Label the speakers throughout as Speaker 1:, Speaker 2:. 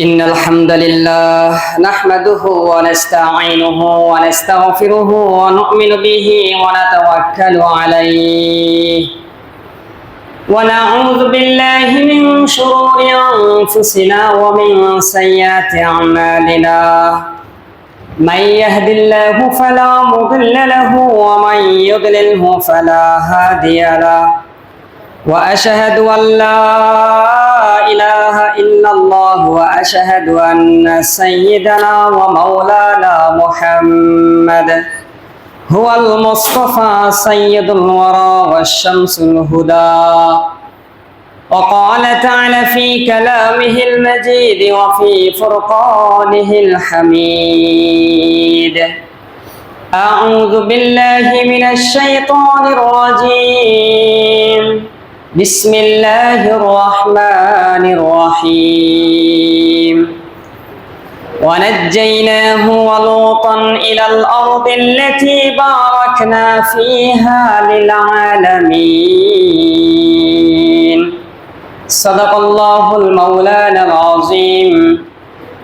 Speaker 1: إن الحمد لله نحمده ونستعينه ونستغفره ونؤمن به ونتوكل عليه ونعوذ بالله من شرور أنفسنا ومن سيئات أعمالنا من يهد الله فلا مضل له ومن يضلله فلا هادي له وأشهد أن لا إله إلا الله وأشهد أن سيدنا ومولانا محمد هو المصطفى سيد الورى والشمس الهدى وقال تعالى في كلامه المجيد وفي فرقانه الحميد أعوذ بالله من الشيطان الرجيم بسم الله الرحمن الرحيم ونجيناه ولوطا إلى الأرض التي باركنا فيها للعالمين صدق الله المولانا العظيم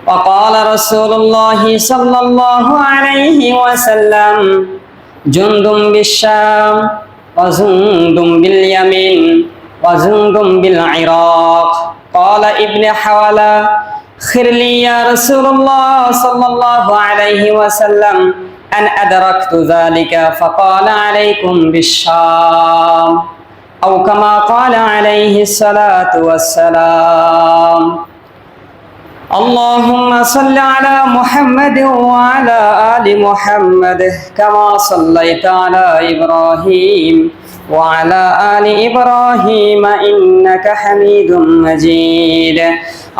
Speaker 1: وقال رسول الله صلى الله عليه وسلم جند بالشام وجند باليمين وجند بالعراق قال ابن حوالة خير لي يا رسول الله صلى الله عليه وسلم أن أدركت ذلك فقال عليكم بالشام أو كما قال عليه الصلاة والسلام اللهم صل على محمد وعلى آل محمد كما صليت على إبراهيم وعلى آل إبراهيم إنك حميد مجيد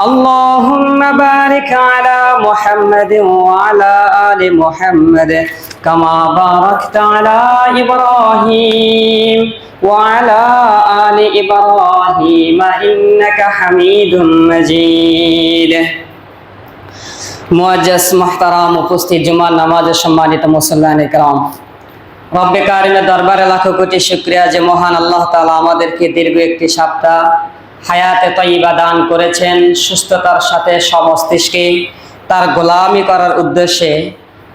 Speaker 1: اللهم بارك على محمد وعلى آل محمد كما باركت على إبراهيم وعلى آل إبراهيم إنك حميد مجيد মুআজ্জাজ মুহতারাম উপস্থিত জুমার নামাজে সম্মানিত মুসল্লিয়ানে কেরাম, রব্বে কারিমের দরবারে লাখো কোটি শুকরিয়া যে মহান আল্লাহ তাআলা আমাদেরকে দীর্ঘ একটি সপ্তাহ হায়াতে তয়্যিবা দান করেছেন। সুস্থতার সাথে সমস্তিষ্কে তার গোলামি করার উদ্দেশ্যে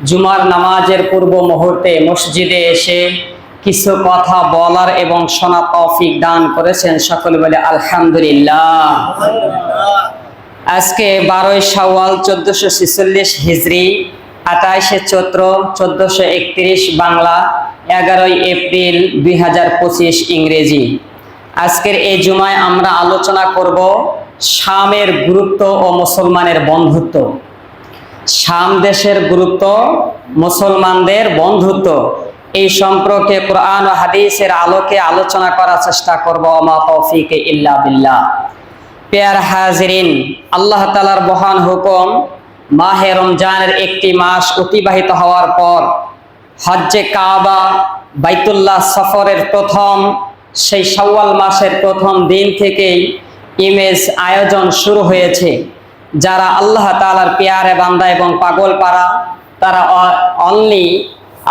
Speaker 1: জুমার নামাজের পূর্ব মুহূর্তে মসজিদে এসে কিছু কথা বলার এবং শোনার তৌফিক দান করেছেন। সকলে বলে আলহামদুলিল্লাহ। আজকে 12 শাওয়াল 1446 হিজরি, 28 চৈত্র 1431 বাংলা, 11 এপ্রিল 2025 ইংরেজি। আজকের এই জুমায় আমরা আলোচনা করব শামের গুরুত্ব ও মুসলমানের বন্ধুত্ব। শাম দেশের গুরুত্ব, মুসলমানদের বন্ধুত্ব, এই সম্পর্কে কোরআন ও হাদিসের আলোকে আলোচনা করার চেষ্টা করব। মা তৌফিক ইল্লা বিল্লাহ। প্রিয় হাজিরিন, আল্লাহ তাআলার মহান হুকুম, মাহে রমজানের একটি মাস অতিবাহিত হওয়ার পর হজ্জে কাবা বাইতুল্লাহ সফরের প্রথম সেই শাওয়াল মাসের প্রথম দিন থেকেই ইমেজ আয়োজন শুরু হয়েছে। যারা আল্লাহ তাআলার পেয়ারে বান্দা এবং পাগল পারা, তারা অনলি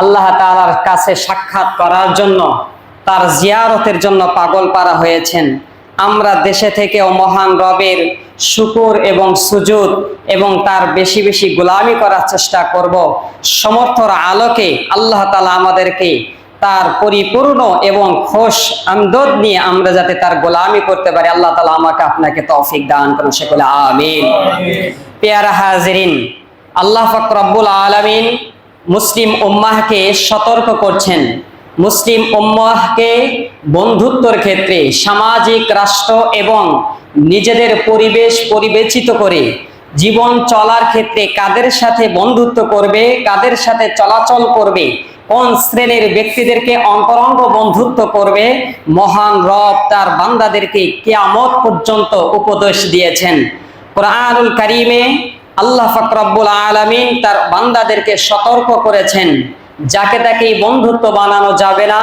Speaker 1: আল্লাহ তাআলার কাছে সাক্ষাৎ করার জন্য, তার জিয়ারতের জন্য পাগল পারা হয়েছেন। আমরা দেশে থেকেও মহান রবের শুকর এবং সুজুদ এবং তার বেশি বেশি গোলামি করার চেষ্টা করব। সমর্থর আলোকে আল্লাহ তাআলা আমাদেরকে তার পরিপূর্ণ এবং খুশ আমদদ নিয়ে আমরা যাতে তার গোলামি করতে পারি, আল্লাহ তাআলা আমাকে আপনাকে তৌফিক দান করুন, সকলে আমিন। প্রিয় হাজিরিন, আল্লাহ পাক রব্বুল আলামিন মুসলিম উম্মাহকে সতর্ক করছেন। মুসলিম উম্মাহকে বন্ধুত্বের ক্ষেত্রে সামাজিক রাষ্ট্র এবং নিজেদের পরিবেশ পরিবেচিত করে জীবন চলার ক্ষেত্রে কাদের সাথে বন্ধুত্ব করবে, কাদের সাথে চলাচল করবে, কোন শ্রেণীর ব্যক্তিদেরকে অন্তরঙ্গ বন্ধুত্ব করবে, মহান রব তার বান্দাদেরকে কিয়ামত পর্যন্ত উপদেশ দিয়েছেন। কোরআনুল কারীমে আল্লাহ পাক রব্বুল আলামিন তার বান্দাদেরকে সতর্ক করেছেন, যাকে তাকেই বন্ধুত্ব বানানো যাবে না,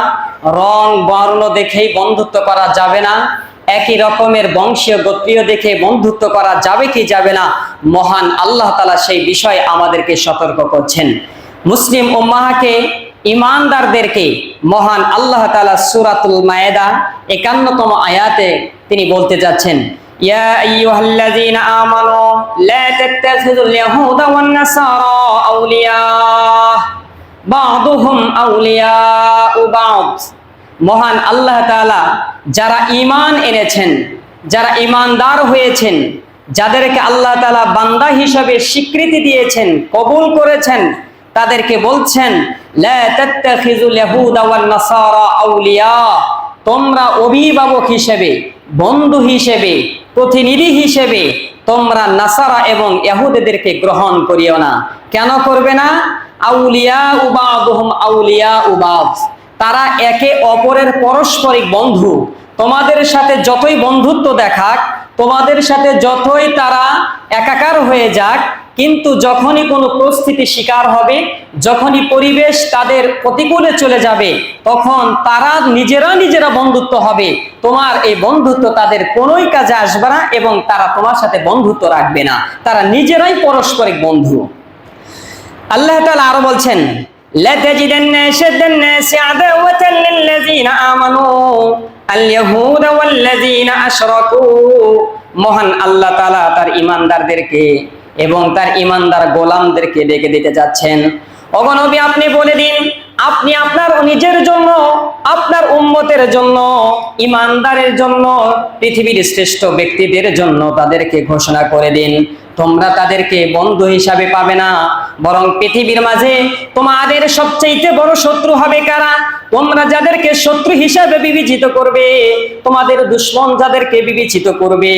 Speaker 1: রং বর্ণ দেখেই বন্ধুত্ব করা যাবে না, একই রকমের বংশীয় গোত্রীয় দেখে বন্ধুত্ব করা যাবে কি যাবে না, মহান আল্লাহ তাআলা সেই বিষয়ে আমাদেরকে সতর্ক করছেন। মুসলিম উম্মাহকে, ইমানদারদেরকে মহান আল্লাহ তাআলা সূরাতুল মায়েদা 51তম আয়াতে তিনি বলতে যাচ্ছেন, ইয়া আইয়ুহাল্লাযীনা আমানু লা তাত্তাখিযুল ইয়াহুদা ওয়ান নাসারা আউলিয়া বা'দুহুম আউলিয়াউ বা'দ। মহান আল্লাহ তাআলা যারা ঈমান এনেছেন, যারা ঈমানদার হয়েছেন, যাদেরকে আল্লাহ তাআলা বান্দা হিসাবে স্বীকৃতি দিয়েছেন, কবুল করেছেন, তাদেরকে বলছেন লা তাত্তাখিযুল ইয়াহুদা ওয়ান নাসারা আউলিয়া, তোমরা অভিভাবক হিসেবে, বন্ধু হিসেবে, প্রতিনিধি হিসেবে তোমরা নাসারা এবং ইহুদিদেরকে গ্রহণ করিও না। কেন করবে না? আউলিয়া বা'দুহুম আউলিয়া বা'দ, তারা একে অপরের পারস্পরিক বন্ধু। তোমাদের সাথে যতই বন্ধুত্ব দেখাক, তোমাদের সাথে যতই তারা একাকার হয়ে যাক, কিন্তু যখনই কোনো পরিস্থিতি শিকার হবে, যখনই পরিবেশ তাদের প্রতিকূলে চলে যাবে, তখন তারা নিজেরা বন্ধুত্ব হবে। তোমার এই বন্ধুত্ব তাদের কোনোই কাজে আসবে না এবং তারা তোমার সাথে বন্ধুত্ব রাখবে না, তারা নিজেরাই পারস্পরিক বন্ধু। আল্লাহ তাআলা আরো বলছেন লাতাজিদান্না আশাদ্দান নাসি আদাওয়াতান লিল্লাযীনা আমানু আল-ইয়াহুদা ওয়াল্লাযীনা আশরাকু। মহান আল্লাহ তাআলা তার ঈমানদারদেরকে এবং তার ঈমানদার গোলামদেরকে ডেকে দিতে যাচ্ছেন, ওগো নবী আপনি বলে দিন, আপনি আপনার নিজের জন্য, আপনার উম্মতের জন্য, ঈমানদারের জন্য, পৃথিবীর শ্রেষ্ঠ ব্যক্তিদের জন্য তাদেরকে ঘোষণা করে দিন, তোমরা তাদেরকে বন্ধু হিসাবে পাবে না, বরং পৃথিবীর মাঝে তোমাদের সবচেয়ে বড় শত্রু হবে কারা? তোমরা যাদেরকে শত্রু হিসাবে বিবেচিত করবে, তোমাদের দুশমন যাদেরকে বিবেচিত করবে,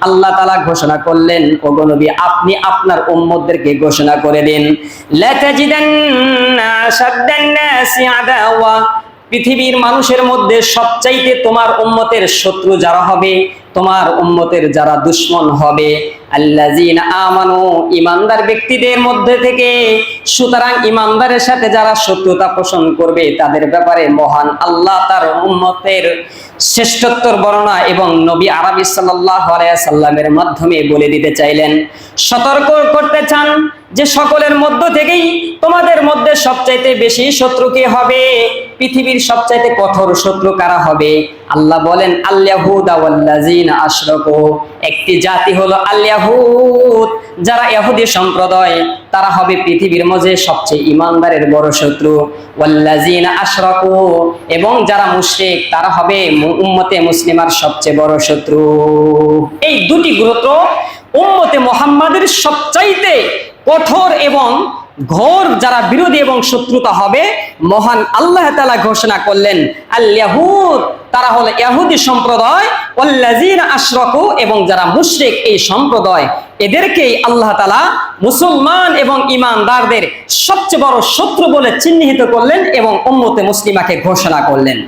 Speaker 1: আল্লাহ তাআলা ঘোষণা করলেন, ওগো নবী আপনি আপনার উম্মতদেরকে ঘোষণা করে দিন লাতাজিদান্না আশাদ্দান নাসি আদাওয়া, পৃথিবীর মানুষের মধ্যে সবচাইতে তোমার উম্মতের শত্রু যারা হবে, তোমার উম্মতের যারা দুশমন হবে, আল্লাযীনা আমানু, ঈমানদার ব্যক্তিদের মধ্যে থেকে। সুতরাং ঈমানদারের সাথে যারা শত্রুতা পোষণ করবে, তাদের ব্যাপারে মহান আল্লাহ তার উম্মতের শ্রেষ্ঠত্বর বর্ণনা এবং নবী আরবি সাল্লাল্লাহু আলাইহি সাল্লামের মাধ্যমে বলে দিতে চাইলেন, সতর্ক করতে চান যে সকলের মধ্য থেকেই তোমাদের মধ্যে সবচাইতে বেশি শত্রু কে হবে? পৃথিবীর সবচাইতে কঠোর শত্রু কারা হবে? আল্লাহ বলেন আল-ইয়াহুদা ওয়াল্লাযীনা আশরাকু, একটি জাতি হলো আল-ইয়াহুদ, যারা ইহুদি সম্প্রদায়, তারা হবে পৃথিবীর মাঝে সবচেয়ে ঈমানদারের বড় শত্রু। ওয়াল্লাযীনা আশরাকু, এবং যারা মুশরিক, তারা হবে উম্মতে মুসলিমার সবচেয়ে বড় শত্রু। এই দুটি গ্রুপ উম্মতে মুহাম্মাদের সবচাইতে কঠোর এবং ঘোর যারা বিরোধী এবং শত্রুতা হবে, মহান আল্লাহ তাআলা ঘোষণা করলেন আল-ইয়াহুদ, তারা হলো ইহুদি সম্প্রদায়, ওয়াল্লাযীনা আশরাকু, এবং যারা মুশরিক এই সম্প্রদায়, এদেরকেই আল্লাহ তাআলা মুসলমান এবং ঈমানদারদের সবচেয়ে বড় শত্রু বলে চিহ্নিত করলেন এবং উম্মতে মুসলিমাকে ঘোষণা করলেন।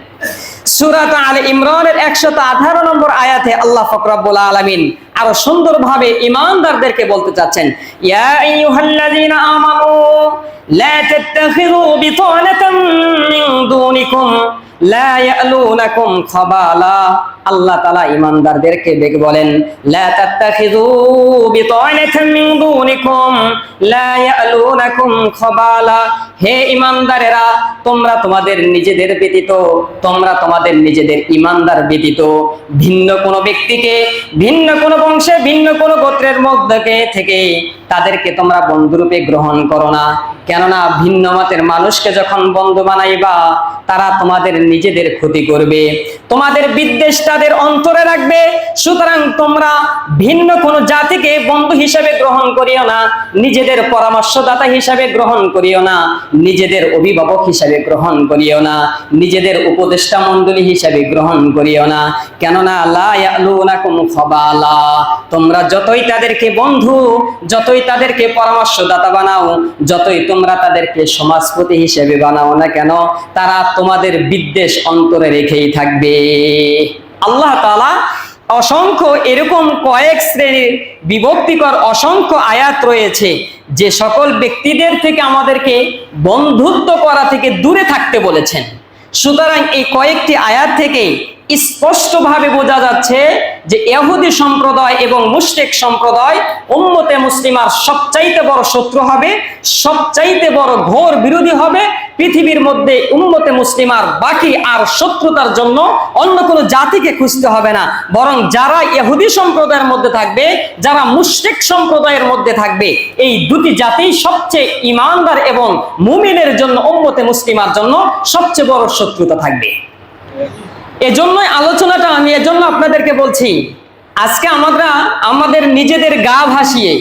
Speaker 1: সূরা আলে ইমরানের 118 নম্বর আয়াতে আল্লাহ পাক রব্বুল আলামিন আরো সুন্দরভাবে ঈমানদারদেরকে বলতে চাচ্ছেন, ইয়া আইয়ুহাল্লাযীনা আমানু লা তাত্তাখিযু বিতানাতাম মিন দুনিকুম লা ইয়ালুনাকুম খাবালা। আল্লাহ তাআলা ঈমানদারদেরকে ডেকে বলেন লা তাত্তাখিযু বিতানাতাম মিন দুনিকুম লা ইয়ালুনাকুম খাবালা, হে ঈমানদারেরা, তোমরা তোমাদের নিজেদের ব্যতীত, তোমরা তোমাদের নিজেদের ঈমানদার ব্যতীত ভিন্ন কোনো ব্যক্তিকে, ভিন্ন কোনো বংশে, ভিন্ন কোনো গোত্রের মধ্যে থেকে তাদেরকে তোমরা বন্ধুরূপে গ্রহণ করো না। কেননা ভিন্ন মতের মানুষকে যখন বন্ধু বানাইবা, তারা তোমাদের নিজেদের ক্ষতি করবে, তোমাদের বিদ্বেষ তাদের অন্তরে রাখবে। সুতরাং তোমরা ভিন্ন কোনো জাতিকে বন্ধু হিসেবে গ্রহণ করিও না, নিজেদের পরামর্শদাতা হিসেবে গ্রহণ করিও না, নিজেদের অভিভাবক হিসেবে গ্রহণ করিও না, নিজেদের উপদেষ্টা মণ্ডলী হিসেবে গ্রহণ করিও না। কেননা লা ইয়ালুনাকুম খাবালা, তোমরা যতই তাদেরকে বন্ধু, যতই তাদেরকে পরামর্শদাতা বানাও, যতই তোমরা তাদেরকে সমাজপতি হিসেবে বানাও না কেন, তারা তোমাদের বিদ্বেষ অন্তরে রেখেই থাকবে। আল্লাহ তাআলা অসংখ্য এরকম কয়েক শ্রেণীর বিভক্তিকর অসংখ্য আয়াত রয়েছে যে সকল ব্যক্তিদের থেকে আমাদেরকে বন্ধুত্ব করা থেকে দূরে থাকতে বলেছেন। সুতরাং এই কয়েকটি আয়াত থেকে স্পষ্টভাবে বোঝা যাচ্ছে যে ইহুদি সম্প্রদায় এবং মুশরিক সম্প্রদায় উম্মতে মুসলিমার সবচাইতে বড় শত্রু হবে, সবচাইতে বড় ঘোর বিরোধী হবে, পৃথিবীর মধ্যে উম্মতে মুসলিমার বাকি আর শত্রুতার জন্য অন্য কোনো জাতিকে খুঁজতে হবে না, বরং যারা ইহুদি সম্প্রদায়ের মধ্যে থাকবে, যারা মুশরিক সম্প্রদায়ের মধ্যে থাকবে, এই দুটি জাতি সবচেয়ে ঈমানদার এবং মুমিনের জন্য, উম্মতে মুসলিমার জন্য সবচেয়ে বড় শত্রুতা থাকবে। এজন্যই আলোচনাটা আমি এজন্য আপনাদেরকে বলছি, আজকে আমরা আমাদের নিজেদের গা ভাসিয়ে,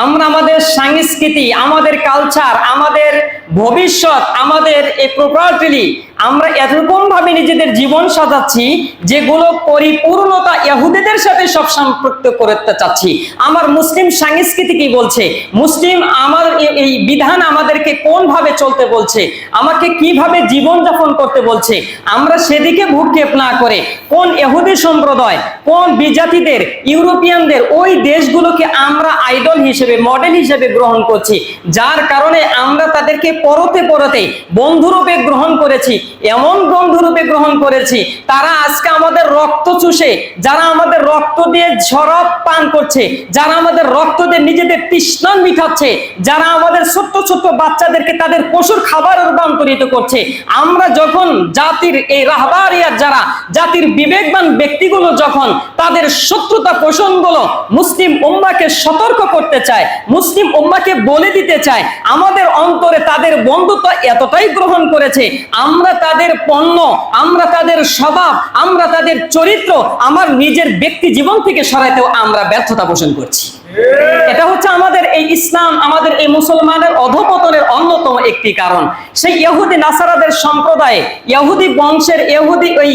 Speaker 1: আমরা আমাদের সংস্কৃতি, আমাদের কালচার, আমাদের ভবিষ্যৎ, আমাদের এই প্রপার্টি আমরা এরকম ভাবে নিজেদের জীবন সাজাচ্ছি যেগুলো পরিপূর্ণতা ইহুদিদের সাথে সব সম্পৃক্ত করতে চাচ্ছি। আমার মুসলিম সংস্কৃতি কি বলছে, মুসলিম আমার এই বিধান আমাদেরকে কোন ভাবে চলতে বলছে, আমাকে কিভাবে জীবন যাপন করতে বলছে, আমরা সেদিকে ভ্রুক্ষেপ না করে কোন ইহুদি সম্প্রদায়, কোন বিজাতিদের, ইউরোপিয়ানদের ওই দেশগুলোকে আমরা আইডল হিসেবে, মডেল হিসেবে গ্রহণ করছি, যার কারণে আমরা তাদেরকে পরতে পরতে বন্ধুরূপে গ্রহণ করেছি। এমন বন্ধুরূপে গ্রহণ করেছি তারা আজকে আমাদের রক্ত চুষে, যারা আমাদের রক্ত দিয়ে শরাব পান করছে, যারা আমাদের রক্ত দিয়ে নিজেদের তৃষ্ণা মিটাচ্ছে, যারা আমাদের ছোট্ট ছোট্ট বাচ্চাদেরকে তাদের পশুর খাবারে রূপান্তরিত করছে। আমরা যখন জাতির এই রাহবারিয়াত, যারা জাতির বিবেকবান ব্যক্তিগুলো যখন তাদের শত্রুতা পোষণগুলো মুসলিম উম্মাহকে সতর্ক করতে চায়, মুসলিম উম্মাহকে বলে দিতে চায়, আমাদের অন্তরে তাদের বন্ধুত্ব এতটাই গ্রহণ করেছে, আমরা তাদের পণ্য, আমরা তাদের স্বভাব, আমরা তাদের চরিত্র আমার নিজের ব্যক্তি জীবন থেকে সরাইতেও আমরা ব্যর্থতা পোষণ করছি। এটা হচ্ছে আমাদের এই ইসলাম, আমাদের এই মুসলমানের অধঃপতনের অন্যতম একটি কারণ। সেই ইহুদি নাসারাদের সম্প্রদায়ে, ইহুদি বংশের, ইহুদি ওই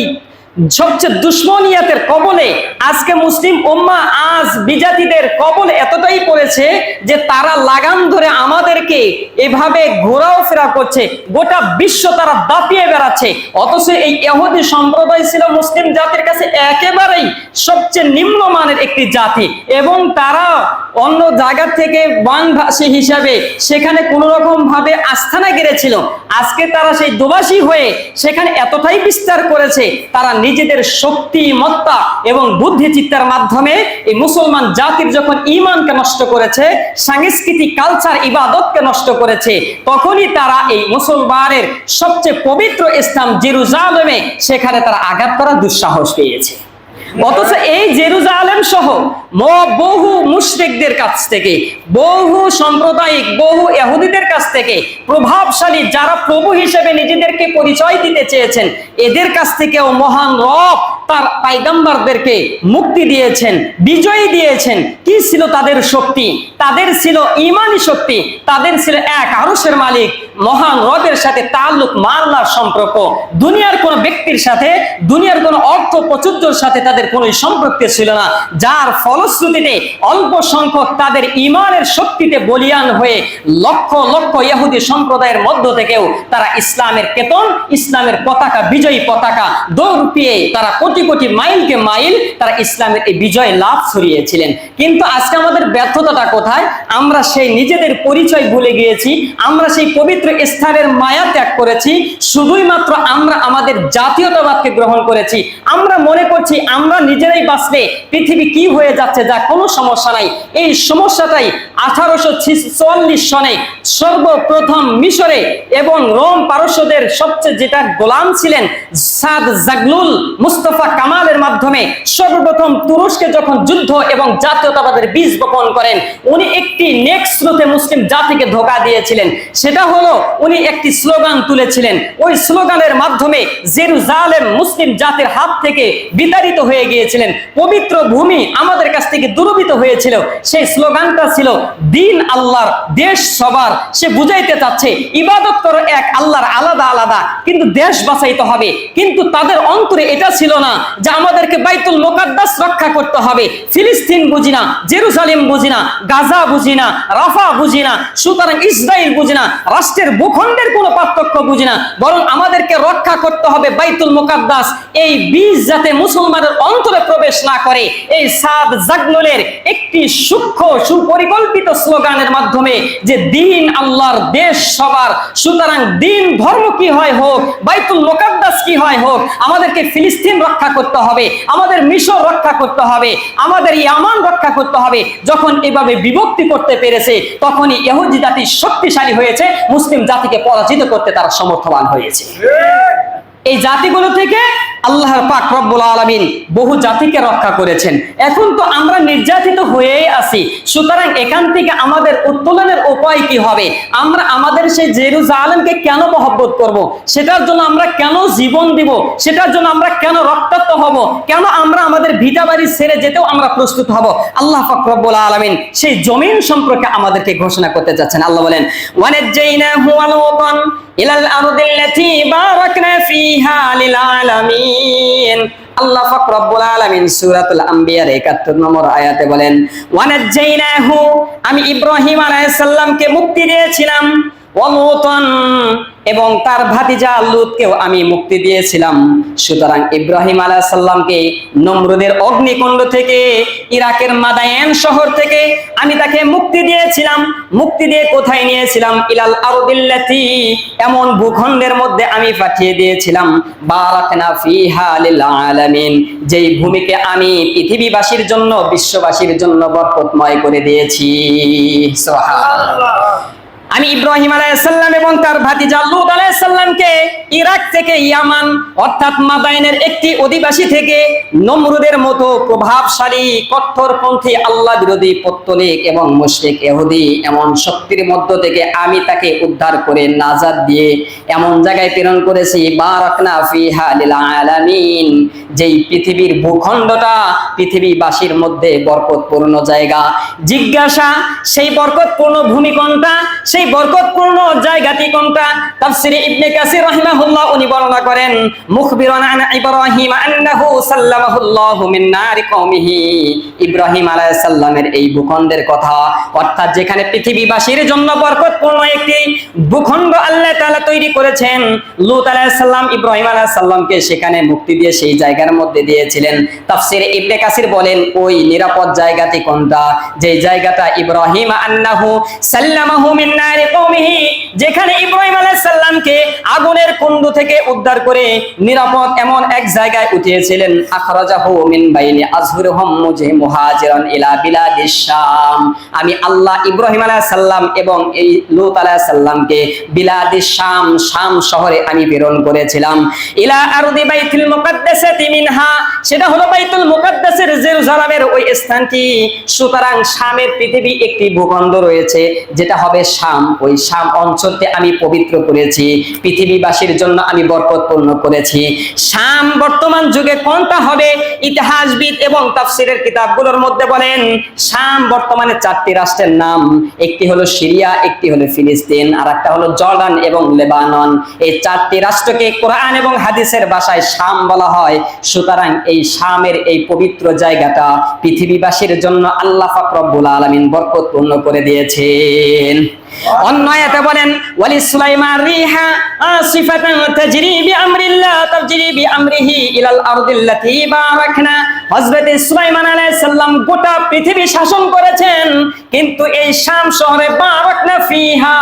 Speaker 1: সবচেয়ে দুশ্মনিয়াতের কবলে আজকে মুসলিম উম্মাহ আজ বিজাতিদের কবলে এতটাই পড়েছে যে তারা লাগাম ধরে আমাদেরকে এভাবে ঘোরাফেরা করছে, গোটা বিশ্ব তারা দাপিয়ে বেড়াচ্ছে। অথচ এই ইহুদি সম্প্রদায় ছিল মুসলিম জাতির কাছে একেবারেই সবচেয়ে নিম্নমানের একটি জাতি, এবং তারা অন্য জায়গা থেকে বাংভাষী হিসাবে সেখানে কোন রকম ভাবে আস্থানা গেড়েছিল। আজকে তারা সেই দোভাষী হয়ে সেখানে এতটাই বিস্তার করেছে, তারা নিজেদের শক্তিমত্তা এবং বুদ্ধি চিত্তার মাধ্যমে এই মুসলমান জাতির যখন ঈমানকে নষ্ট করেছে, সাংস্কৃতিক কালচার ইবাদতকে নষ্ট করেছে, তখনই তারা এই মুসলমানের সবচেয়ে পবিত্র স্থান জেরুজালেমে সেখানে তারা আঘাত করার দুঃসাহস পেয়েছে। অথচ এই জেরুজালেম সহ বহু মুশরিকদের কাছ থেকে, বহু সাম্প্রদায়িক, বহু ইহুদিদের কাছ থেকে, প্রভাবশালী যারা প্রভু হিসেবে নিজেদেরকে পরিচয় দিতে চেয়েছেন, এদের কাছ থেকেও মহান রব তার পয়গম্বরদেরকে মুক্তি দিয়েছেন, বিজয় দিয়েছেন। কি ছিল তাদের শক্তি? তাদের ছিল ঈমানি শক্তি, তাদের ছিল এক আরশের মালিক মহান রবের সাথে তাল্লুক, মামলার সম্পর্ক। দুনিয়ার কোন ব্যক্তির সাথে, দুনিয়ার কোন অর্থ প্রাচুর্যের সাথে তাদের কোনো সম্পর্ক ছিল না, যার ফলশ্রুতিতে অল্প সংখ্যক তাদের ঈমানের শক্তিতে বলিয়ান হয়ে লক্ষ লক্ষ ইহুদি সম্প্রদায়ের মধ্য থেকেও তারা ইসলামের কেতন, ইসলামের পতাকা, বিজয়ী পতাকা দৌড় পেয়ে তারা কোটি কোটি মাইলকে মাইল তারা ইসলামের এই বিজয় লাভ ছড়িয়েছিলেন। কিন্তু আজকে আমাদের ব্যর্থতাটা কোথায়? আমরা সেই নিজেদের পরিচয় ভুলে গিয়েছি, আমরা সেই পবিত্র স্থানের মায়া ত্যাগ করেছি, শুধুই মাত্র আমরা আমাদের জাতীয়তাবাদকে গ্রহণ করেছি। আমরা মনে করছি আমরা নিজেরাই বাঁচলে পৃথিবী কি হয়ে যাচ্ছে, যা কোনো সমস্যা নাই। এই সমস্যাটাই 1844 সনে সর্বপ্রথম মিশরে এবং রোম পারস্যদের সবচেয়ে যেটা গোলাম ছিলেন সাদ জাগলুল মুস্তাফা কামালের মাধ্যমে সর্বপ্রথম তুরস্কে যখন যুদ্ধ এবং জাতীয়তাবাদের বীজ বপন করেন, উনি একটি নেক্সট স্রোতে মুসলিম জাতিকে ধোঁকা দিয়েছিলেন। সেটা হলো উনি একটি স্লোগান তুলেছিলেন, ওই স্লোগানের মাধ্যমে জেরুজালেম মুসলিম জাতির হাত থেকে বিতাড়িত হয়ে গিয়েছিলেন, পবিত্র ভূমি আমাদের কাছ থেকে দুরবিত হয়েছিল। সেই স্লোগানটা ছিল দিন আল্লাহর, দেশ সবার। সে বুঝাইতে চাচ্ছে ইবাদত করো এক আল্লাহর, আলাদা আলাদা, কিন্তু দেশ বাঁচাইতে হবে। কিন্তু তাদের অন্তরে এটা ছিল না যে আমাদেরকে বাইতুল মুকাদ্দাস রক্ষা করতে হবে। ফিলিস্তিন বুঝি না, জেরুজালেম বুঝি না, গাজা বুঝি না, রাফা বুঝি না, সুতরাং ইসরায়েল বুঝি না, রাষ্ট্রের ভূখণ্ডের কোনো পার্থক্য বুঝি না, বরং আমাদেরকে রক্ষা করতে হবে বাইতুল মুকাদ্দাস। এই বীজ যাতে মুসলমানের অন্তরে প্রবেশ না করে, এই সাদ জাগলুলের একটি সূক্ষ্ম সুপরিকল্পিত বিতর্কিত স্লোগানের মাধ্যমে যে দিন আল্লাহর দেশ সবার, সুতরাং দিন ধর্ম কি হয় হোক, বাইতুল মুকাদ্দাস কি হয় হোক, আমাদেরকে ফিলিস্তিন রক্ষা করতে হবে, আমাদের মিশর রক্ষা করতে হবে, আমাদের ইয়ামান রক্ষা করতে হবে। যখন এভাবে বিভক্তি করতে পেরেছে, তখনই ইহুদি জাতি শক্তিশালী হয়েছে, মুসলিম জাতিকে পরাজিত করতে তারা সমর্থবান হয়েছে। এই জাতিগুলো থেকে আল্লাহর পাক রব্বুল আলামিন বহু জাতিকে রক্ষা করেছেন। এখন তো আমরা নির্যাতিত হয়েই আছি, সুতরাং এখান থেকে আমাদের উত্তোলনের উপায় কি হবে? আমরা আমাদের সেই জেরুজালেমকে কেন মহব্বত করব? সেটার জন্য আমরা কেন জীবন দিব? সেটার জন্য আমরা কেন রক্তাক্ত হব? কেন আমরা আমাদের ভিটা বাড়ি ছেড়ে যেতেও আমরা প্রস্তুত হব? আল্লাহ পাক রব্বুল আলামিন সেই জমিন সম্পর্কে আমাদেরকে ঘোষণা করতে যাচ্ছেন। আল্লাহ বলেন, ওয়ানাজ্জাইনাহু ওয়া লূতান ইলাল আরদিল্লাতী বারাকনা ফিহা লিল আলামিন। আল্লাহ পাক রব্বুল আলামিন সূরাতুল আম্বিয়ার ৭১ নম্বর আয়াতে বলেন, ওয়ানাজ্জাইনাহু, আমি ইব্রাহিম আলাইহিস সালামকে মুক্তি দিয়েছিলাম, ওয়া লূতান, এবং তার ভাতিজা লূতকেও আমি মুক্তি দিয়েছিলাম। সুতরাং ইব্রাহিম আলাইহিস সালামকে নমরুদের অগ্নিকুণ্ড থেকে, ইরাকের মাদায়েন শহর থেকে আমি তাকে মুক্তি দিয়েছিলাম। মুক্তি দিয়ে কোথায় নিয়েছিলাম? ইলাল আরদিল্লাতী, এমন ভূখণ্ডের মধ্যে আমি পাঠিয়ে দিয়েছিলাম, বারাকনা ফিহা লিল আলামিন, যেই ভূমিকে আমি পৃথিবীবাসীর জন্য, বিশ্ববাসীর জন্য বরকতময় করে দিয়েছি। সুবহানাল্লাহ। আমি ইব্রাহিম আলাইহিস সালাম এবং তার ভাতিজা লূত আলাইহিস সালামকে ইরাক থেকে ইয়ামান অর্থাৎ মাদায়েনের একটি অধিবাসী থেকে নমরুদের মতো প্রভাবশালী, কঠোরপন্থী, আল্লাহ বিরোধী, পত্তলিক এবং মুশরিক ইহুদি এমন শক্তির মধ্য থেকে আমি তাকে উদ্ধার করে নাজাত দিয়ে এমন জায়গায় প্রেরণ করেছি, বারাকনা ফিহা লিল আলামিন, যেই পৃথিবীর ভূখণ্ডটা পৃথিবীবাসীর মধ্যে বরকতপূর্ণ জায়গা। জিজ্ঞাসা, সেই বরকতপূর্ণ ভূমি কোনটা? সেই বরকতপূর্ণ জায়গাটি কোনটা? তাফসীরে ইবনে কাসির রাহিমাহুল্লাহ উনি বর্ণনা করেন, মুখবিরান আন ইব্রাহিম আন্নাহু সাল্লামাহুল্লাহু মিন নারি কওমিহি, ইব্রাহিম আলাইহিস সালামের এই ভূখণ্ডের কথা, অর্থাৎ যেখানে পৃথিবীবাসীর জন্য বরকতপূর্ণ একটি ভূখণ্ড আল্লাহ তাআলা তৈরি করেছেন, লূত আলাইহিস সালাম ইব্রাহিম আলাইহিস সালামকে সেখানে মুক্তি দিয়ে সেই জায়গার মধ্যে দিয়েছিলেন। তাফসীরে ইবনে কাসির বলেন, ওই নিরাপদ জায়গাটি কোনটা? যে জায়গাটা ইব্রাহিম আন্নাহু সাল্লামাহু মিন নারি কওমিহি, যেখানে ইব্রাহিম আলাইহিস সালামকে আগুনের কুণ্ড থেকে উদ্ধার করে নিরাপদ এমন এক জায়গায় উঠিয়েছিলেন, আখরাজাহু মিন বাইনি আযহুরহুম মুহাজিরান ইলা বিলাদিশ শাম। আমি আল্লাহ ইব্রাহিম আলাইহিস সালাম এবং এই লূত আলাইহিস সালামকে বিলাদিশ শাম, শাম শহরে আমি প্রেরণ করেছিলাম, ইলা আরদি বাইতুল মুকাদ্দাসাতি মিনহা, সেটা হলো বাইতুল মুকাদ্দাসের জেরুজালেমের ওই স্থানটি। সুতরাং শামের পৃথিবী একটি ভূখণ্ড রয়েছে যেটা হবে শাম, ওই শাম অঞ্চলকে আমি পবিত্র করেছি, পৃথিবীবাসীর জন্য আমি বরকতপূর্ণ করেছি। শাম বর্তমান যুগে কোনটা হবে? ইতিহাসবিদ এবং তাফসীরের কিতাবগুলোর মধ্যে বলেন, শাম বর্তমানে 4টি রাষ্ট্রের নাম, একটি হলো সিরিয়া, একটি হলো ফিলিস্তিন, আর একটা হলো জর্ডান এবং লেবানন। এই 4টি রাষ্ট্রকে কোরআন এবং হাদিসের ভাষায় শাম বলা হয়। সুতরাং এই শামের এই পবিত্র জায়গাটা পৃথিবীবাসীর জন্য আল্লাহ পাক রব্বুল আলামিন বরকতপূর্ণ করে দিয়েছেন। অন্য আয়াতে বলেন, ওয়ালি সুলাইমান রিহা আসিফাতান তাজরি বিআমরিল্লাহ তাজরি বিআমরিহি ইলাল আরদিল্লাতী বারাকনা। হযরত সুলাইমান আলাইহিস সালাম গোটা পৃথিবী শাসন করেছেন, কিন্তু এই শাম শহরে বারাকনা ফিহা,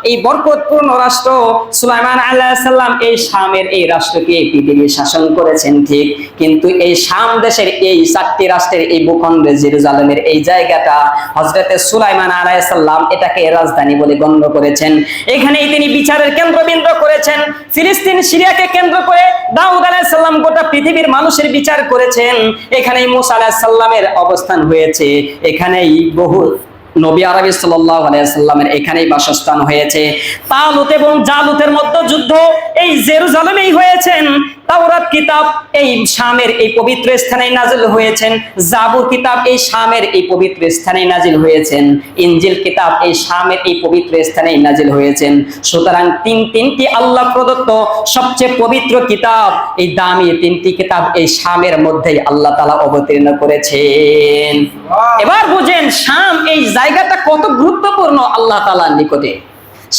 Speaker 1: এই বরকতপূর্ণ রাষ্ট্র সুলাইমান আলাইহিস সালাম এই শামের এই রাষ্ট্রকে পৃথিবী শাসন করেছেন ঠিক, কিন্তু এই শাম দেশের এই 4টি রাষ্ট্রের এই ভূখণ্ডে জেরুজালেমের এই জায়গাটা হযরত সুলাইমান আলাইহিস সালাম এটাকে রাজধানী বলে গণ্য করেছেন। এখানেই তিনি বিচারের কেন্দ্রবিন্দু করেছেন। ফিলিস্তিন, সিরিয়াকে কেন্দ্র করে দাউদ আলাইহিস সালাম গোটা পৃথিবীর মানুষের বিচার করেছেন। এখানেই মুসা আলাইহিস সালামের অবস্থান হয়েছে, এখানেই বহু নবী আরবি সাল্লাল্লাহু আলাইহি সাল্লামের এখানেই বাসস্থান হয়েছে। তালুত এবং জালুতের মধ্যে যুদ্ধ এই জেরুজালেমেই হয়েছেন। তাওরাত কিতাব এই শামের এই পবিত্র স্থানে নাজিল হয়েছেন। জাবুর কিতাব এই শামের এই পবিত্র স্থানে নাজিল হয়েছেন। ইনজিল কিতাব এই শামের এই পবিত্র স্থানে নাজিল হয়েছেন। সুতরাং তিনটি আল্লাহ প্রদত্ত সবচেয়ে পবিত্র কিতাব, এই দামি 3টি কিতাব এই শামের মধ্যেই আল্লাহ তাআলা অবতীর্ণ করেছেন। এবার বুঝেন শাম এই জায়গাটা কত গুরুত্বপূর্ণ আল্লাহ তাআলার নিকটে।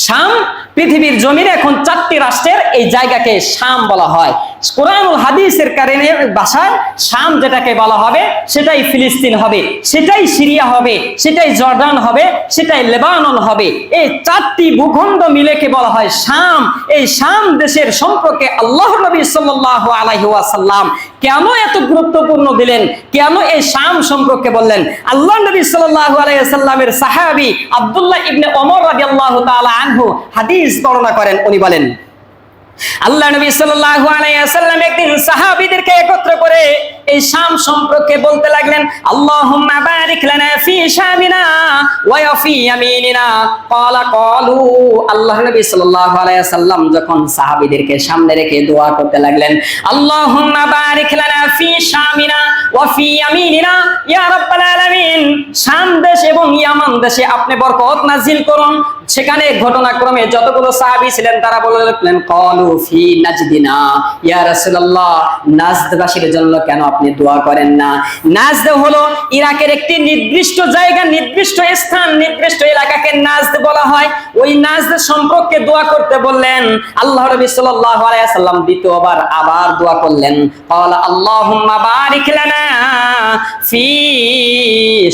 Speaker 1: শাম পৃথিবীর জমিনে এখন 4টি রাষ্ট্রের এই জায়গাকে শাম বলা হয়। কোরআনুল হাদিসের কারণে ভাষায় শাম যেটাকে বলা হবে সেটাই ফিলিস্তিন হবে, সেটাই সিরিয়া হবে, সেটাই জর্ডান হবে, সেটাই লেবানন হবে। এই চারটি ভূখণ্ড মিলেকে বলা হয় শাম। এই শাম দেশের সম্পর্কে আল্লাহর নবী সাল্লাল্লাহু আলাইহি ওয়াসাল্লাম কেন এত গুরুত্বপূর্ণ দিলেন, কেন এই শাম সম্পর্কে বললেন? আল্লাহর নবী সাল্লাল্লাহু আলাইহি ওয়াসাল্লামের সাহাবী আব্দুল্লাহ ইবনে ওমর রাদিয়াল্লাহু তাআলা আনহু হাদিস বর্ণনা করেন। উনি বলেন, আল্লাহ নবী সাল্লাল্লাহু আলাইহি ওয়াসাল্লাম একদিন সাহাবীদেরকে একত্র করে এই শাম সম্পর্কে বলতে লাগলেন, আল্লাহুম্মা বারিক লানা ফি শামিনা ওয়া ফি ইয়ামিনিনা। ক্বালু, আল্লাহ নবী সাল্লাল্লাহু আলাইহি ওয়াসাল্লাম যখন সাহাবীদেরকে সামনে রেখে দোয়া করতে লাগলেন, আল্লাহুম্মা বারিক লানা ফি শামিনা ওয়া ফি ইয়ামিনিনা ইয়া রাব্বাল আলামিন, শাম দেশ এবং ইয়ামান দেশে আপনি বরকত নাজিল করুন। সেখানে ঘটনাক্রমে যতগুলো সাহাবী ছিলেন তারা বললেন, ক্বালু ফি নাজদিনা, ইয়া রাসূলুল্লাহ, নাজদবাসীর জন্য কেন আপনি দোয়া করেন না? নাজদ হলো ইরাকের একটি নির্দিষ্ট জায়গা, নির্দিষ্ট স্থান, নির্দিষ্ট এলাকাকে নাজদ বলা হয়। ওই নাজদ সম্পর্কে দোয়া করতে বললেন। আল্লাহ নবী সাল্লাল্লাহু আলাইহি ওয়াসাল্লাম দ্বিতীয়বার আবার দোয়া করলেন, ক্বালা আল্লাহুম্মা বারিক লানা ফি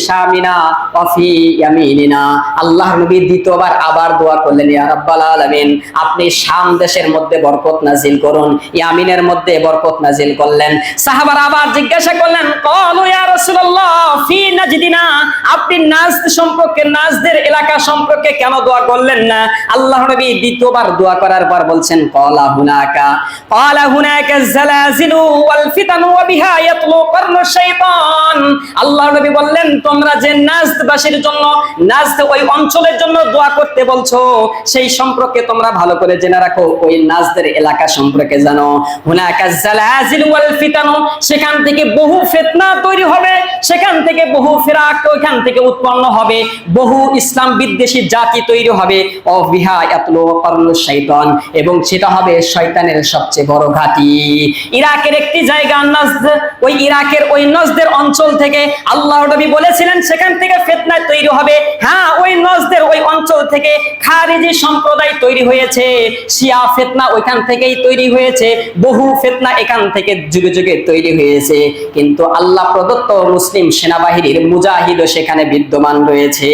Speaker 1: শামিনা ওয়া ফি ইয়ামিনিনা। আল্লাহ নবী দ্বিতীয়বার আবার দোয়া করলেন, ইয়া রাব্বাল আলামিন, আপনি শাম দেশের মধ্যে বরকত নাজিল করুন। ইয়ামিনের মধ্যে বরকত নাজিল করলেন। সাহাবারা আবার জিজ্ঞাসা করলেন, ক্বালু ইয়া রাসূলুল্লাহ ফি নাজদিনা, আপনি নাজদ সম্পর্কে, নাজদের এলাকা সম্পর্কে কেন দোয়া করলেন না? আল্লাহ নবী দ্বিতীয়বার দোয়া করার পর বলছেন, ক্বালা হুনাকা যালাজিলু ওয়াল ফিতানু ওয়া বিহা ইয়াতলু করনু শাইতান। আল্লাহ নবী বললেন, তোমরা যে নাজদবাসীর জন্য, নাজদ ওই অঞ্চলের জন্য দোয়া করতে বলছো, সেই সম্পর্কে তোমরা ভালো করে জেনে রাখো, ওই নাজদের এলাকা সম্পর্কে জানো। হুনাকা যালাজিলু ওয়াল ফিতানু, সেখান থেকে বহু ফিতনা তৈরি হবে, সেখান থেকে বহু ফিরাক ওইখান থেকে উৎপন্ন হবে, বহু ইসলাম বিদ্বেষী জাতি তৈরি হবে। ও বিহা ইয়াতলু করনু শাইতান, এবং সেটা হবে শয়তানের সবচেয়ে বড় ঘাঁটি। ইরাকের একটি জায়গা নাজদ, ওই ইরাকের ওই নাজদের অঞ্চল থেকে আল্লাহর নবী বলেছিলেন সেখান থেকে ফিতনা তৈরি হবে। হ্যাঁ, ওই নাজদের ওই অঞ্চল থেকে খারিজি সম্প্রদায় তৈরি হয়েছে, শিয়া ফিতনা ওইখান থেকেই তৈরি হয়েছে, বহু ফিতনা এখান থেকে যুগে যুগে তৈরি হয়েছে। কিন্তু আল্লাহ প্রদত্ত মুসলিম সেনাবাহিনীর মুজাহিদও সেখানে বিদ্যমান রয়েছে।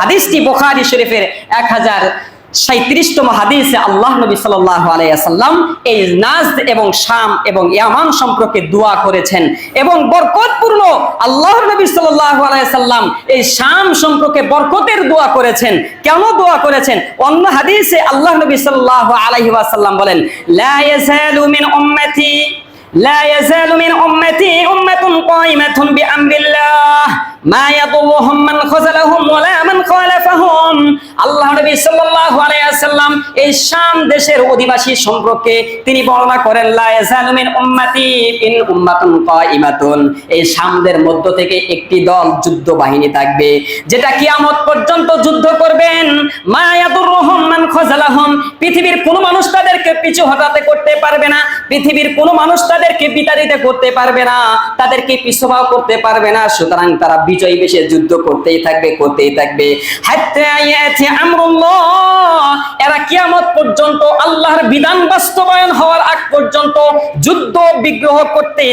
Speaker 1: হাদিসটি বুখারী শরীফের 1037তম হাদিসে আল্লাহ নবী সাল্লাল্লাহু আলাইহি ওয়াসাল্লাম এই নাজদ এবং শাম এবং ইয়ামান সম্পর্কে দোয়া করেছেন এবং বরকতপূর্ণ আল্লাহর নবী সাল্লাল্লাহু আলাইহি ওয়াসাল্লাম এই শাম সম্পর্কে বরকতের দোয়া করেছেন। কেন দোয়া করেছেন? অন্য হাদিসে আল্লাহ নবী সাল্লাল্লাহু আলাইহি ওয়াসাল্লাম বলেন, লা ইয়াজালু মিন উম্মতি উম্মাতুন কাইমাতুন বিআমরিল্লাহ মা ইয়াদুরুহুম মান খাযালাহুম ওয়ালা মান খালাফাহুম। আল্লাহ নবী সাল্লাল্লাহু আলাইহি ওয়াসাল্লাম এই শাম দেশের অধিবাসী সম্পর্কে তিনি বর্ণনা করেন, লা ইয়াজালু মিন উম্মতি ইন উম্মাতুন কাইমাতুন, এই শামদের মধ্য থেকে একটি দল যুদ্ধ বাহিনী থাকবে যেটা কিয়ামত পর্যন্ত যুদ্ধ করবেন। মা ইয়াদুরুহুম মান খাযালাহুম, পৃথিবীর কোনো মানুষ তাদেরকে পিছু হটাতে করতে পারবে না, পৃথিবীর কোনো মানুষ তাদেরকে বিতাড়িত করতে পারবে না, তাদেরকে পিছুপাও করতে পারবে না। সুতরাং তারা বিজয়ী বেশে যুদ্ধ করতেই থাকবে হাত্তা ইয়াতি আমরুল্লাহ, এরা কিয়ামত পর্যন্ত আল্লাহর বিধান বাস্তবায়ন হওয়ার আগ পর্যন্ত যুদ্ধ বিগ্রহ করতেই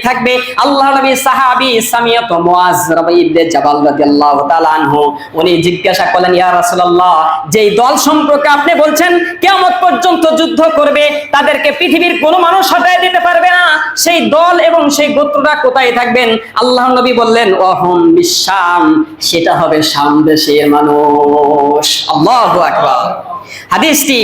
Speaker 1: থাকবে। আল্লাহর নবী সাহাবী সামিয়াত মুআজ ইবনে জাবাল রাদিয়াল্লাহু তাআলা আনহু, উনি জিজ্ঞাসা করলেন, ইয়া রাসূলুল্লাহ, যেই দল সম্পর্কে আপনি বলছেন কিয়ামত পর্যন্ত যুদ্ধ করবে, তাদেরকে পৃথিবীর কোনো মানুষ হটায় দিতে পারবে না, সেই দল এবং সেই গোত্রটা কোথায় থাকবেন? আল্লাহর নবী বললেন, ওয়াহুম বিশাম, সেটা হবে শাম দেশের মানুষ। আল্লাহু আকবার। হাদিসটি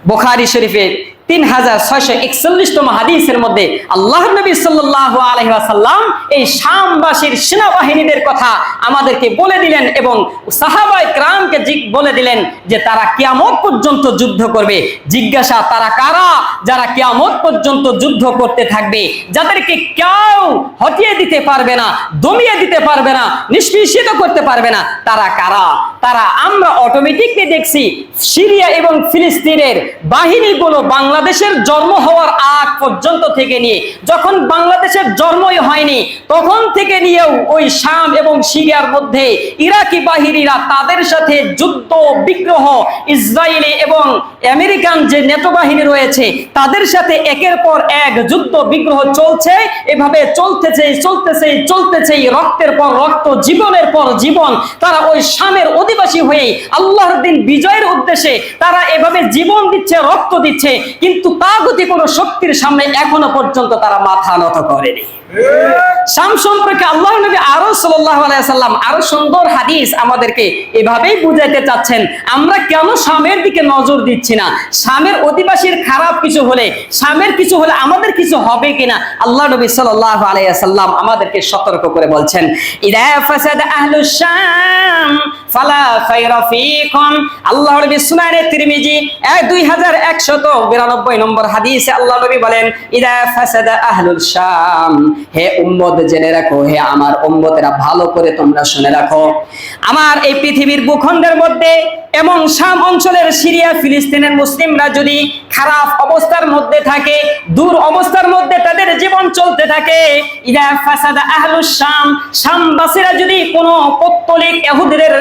Speaker 1: বুখারী শরীফের 3641তম হাদিসের মধ্যে আল্লাহর নবী সাল্লাল্লাহু আলাইহি ওয়াসাল্লাম এই শামবাসীর সেনাবাহিনীদের কথা আমাদেরকে বলে দিলেন এবং সাহাবায়ে কেরামকে বলে দিলেন যে তারা কিয়ামত পর্যন্ত যুদ্ধ করবে। জিজ্ঞাসা, তারা কারা যারা কিয়ামত পর্যন্ত যুদ্ধ করতে থাকবে, যাদেরকে কেউ হটিয়ে দিতে পারবে না, দমিয়ে দিতে পারবে না, নিষ্পেষিত করতে পারবে না? তারা কারা? তারা আমরা অটোমেটিকলি দেখছি সিরিয়া এবং ফিলিস্তিনের বাহিনীগুলো বাংলাদেশের জন্ম হওয়ার আগ পর্যন্ত থেকে নিয়ে যখন বাংলাদেশের জন্মই হয়নি তখন থেকে নিয়েও ওই শাম এবং সিরিয়ার মধ্যে ইরাকি বাহিনীরা তাদের সাথে যুদ্ধ বিগ্রহ ইসরায়েলি এবং আমেরিকান যে নেটো বাহিনী রয়েছে তাদের সাথে একের পর এক যুদ্ধ বিগ্রহ চলছে, এভাবে চলতেছে রক্তের পর রক্ত, জীবনের পর জীবন। তারা ওই শামের অধিবাসী হয়ে আল্লাহর দিন বিজয়ের উদ্দেশ্যে তারা এভাবে জীবন দিচ্ছে, রক্ত দিচ্ছে, কিন্তু তাগুতি কোনো শক্তির সামনে এখনো পর্যন্ত তারা মাথা নত করেনি। শাম সম্পর্কে আল্লাহর নবী আরো সাল্লাল্লাহু আলাইহি ওয়াসাল্লাম আরো সুন্দর হাদিস আমাদেরকে এভাবেই বুঝাইতে চাচ্ছেন, আমরা কেন শামের দিকে নজর দিচ্ছি না? শামের অধিবাসীর খারাপ কিছু হলে, শামের কিছু হলে আমাদের কিছু হবে কিনা? আল্লাহ নবী সাল্লাল্লাহু আলাইহি ওয়াসাল্লাম আমাদেরকে সতর্ক করে বলছেন, ইদা ফাসাদা আহলুশ শাম ফালা খায়রা ফীকুম। আল্লাহর নবী সুনানে তিরমিজি 2192 নম্বর হাদিসে আল্লাহ নবী বলেন, ইদা ফাসাদা আহলুল শাম, হে উম্মত জেনে রাখো, হে আমার উম্মতেরা ভালো করে তোমরা শুনে রাখো, আমার এই পৃথিবীর ভূখণ্ডের মধ্যে এবং শাম অঞ্চলের সিরিয়া ফিলিস্তিনের মুসলিমরা যদি খারাপ অবস্থার মধ্যে থাকে, দূর অবস্থার মধ্যে তাদের জীবন চলতে থাকে, ইদা ফাসাদা আহলুশ শাম, শামবাসীরা যদি কোনো পৌত্তলিক ইহুদিদের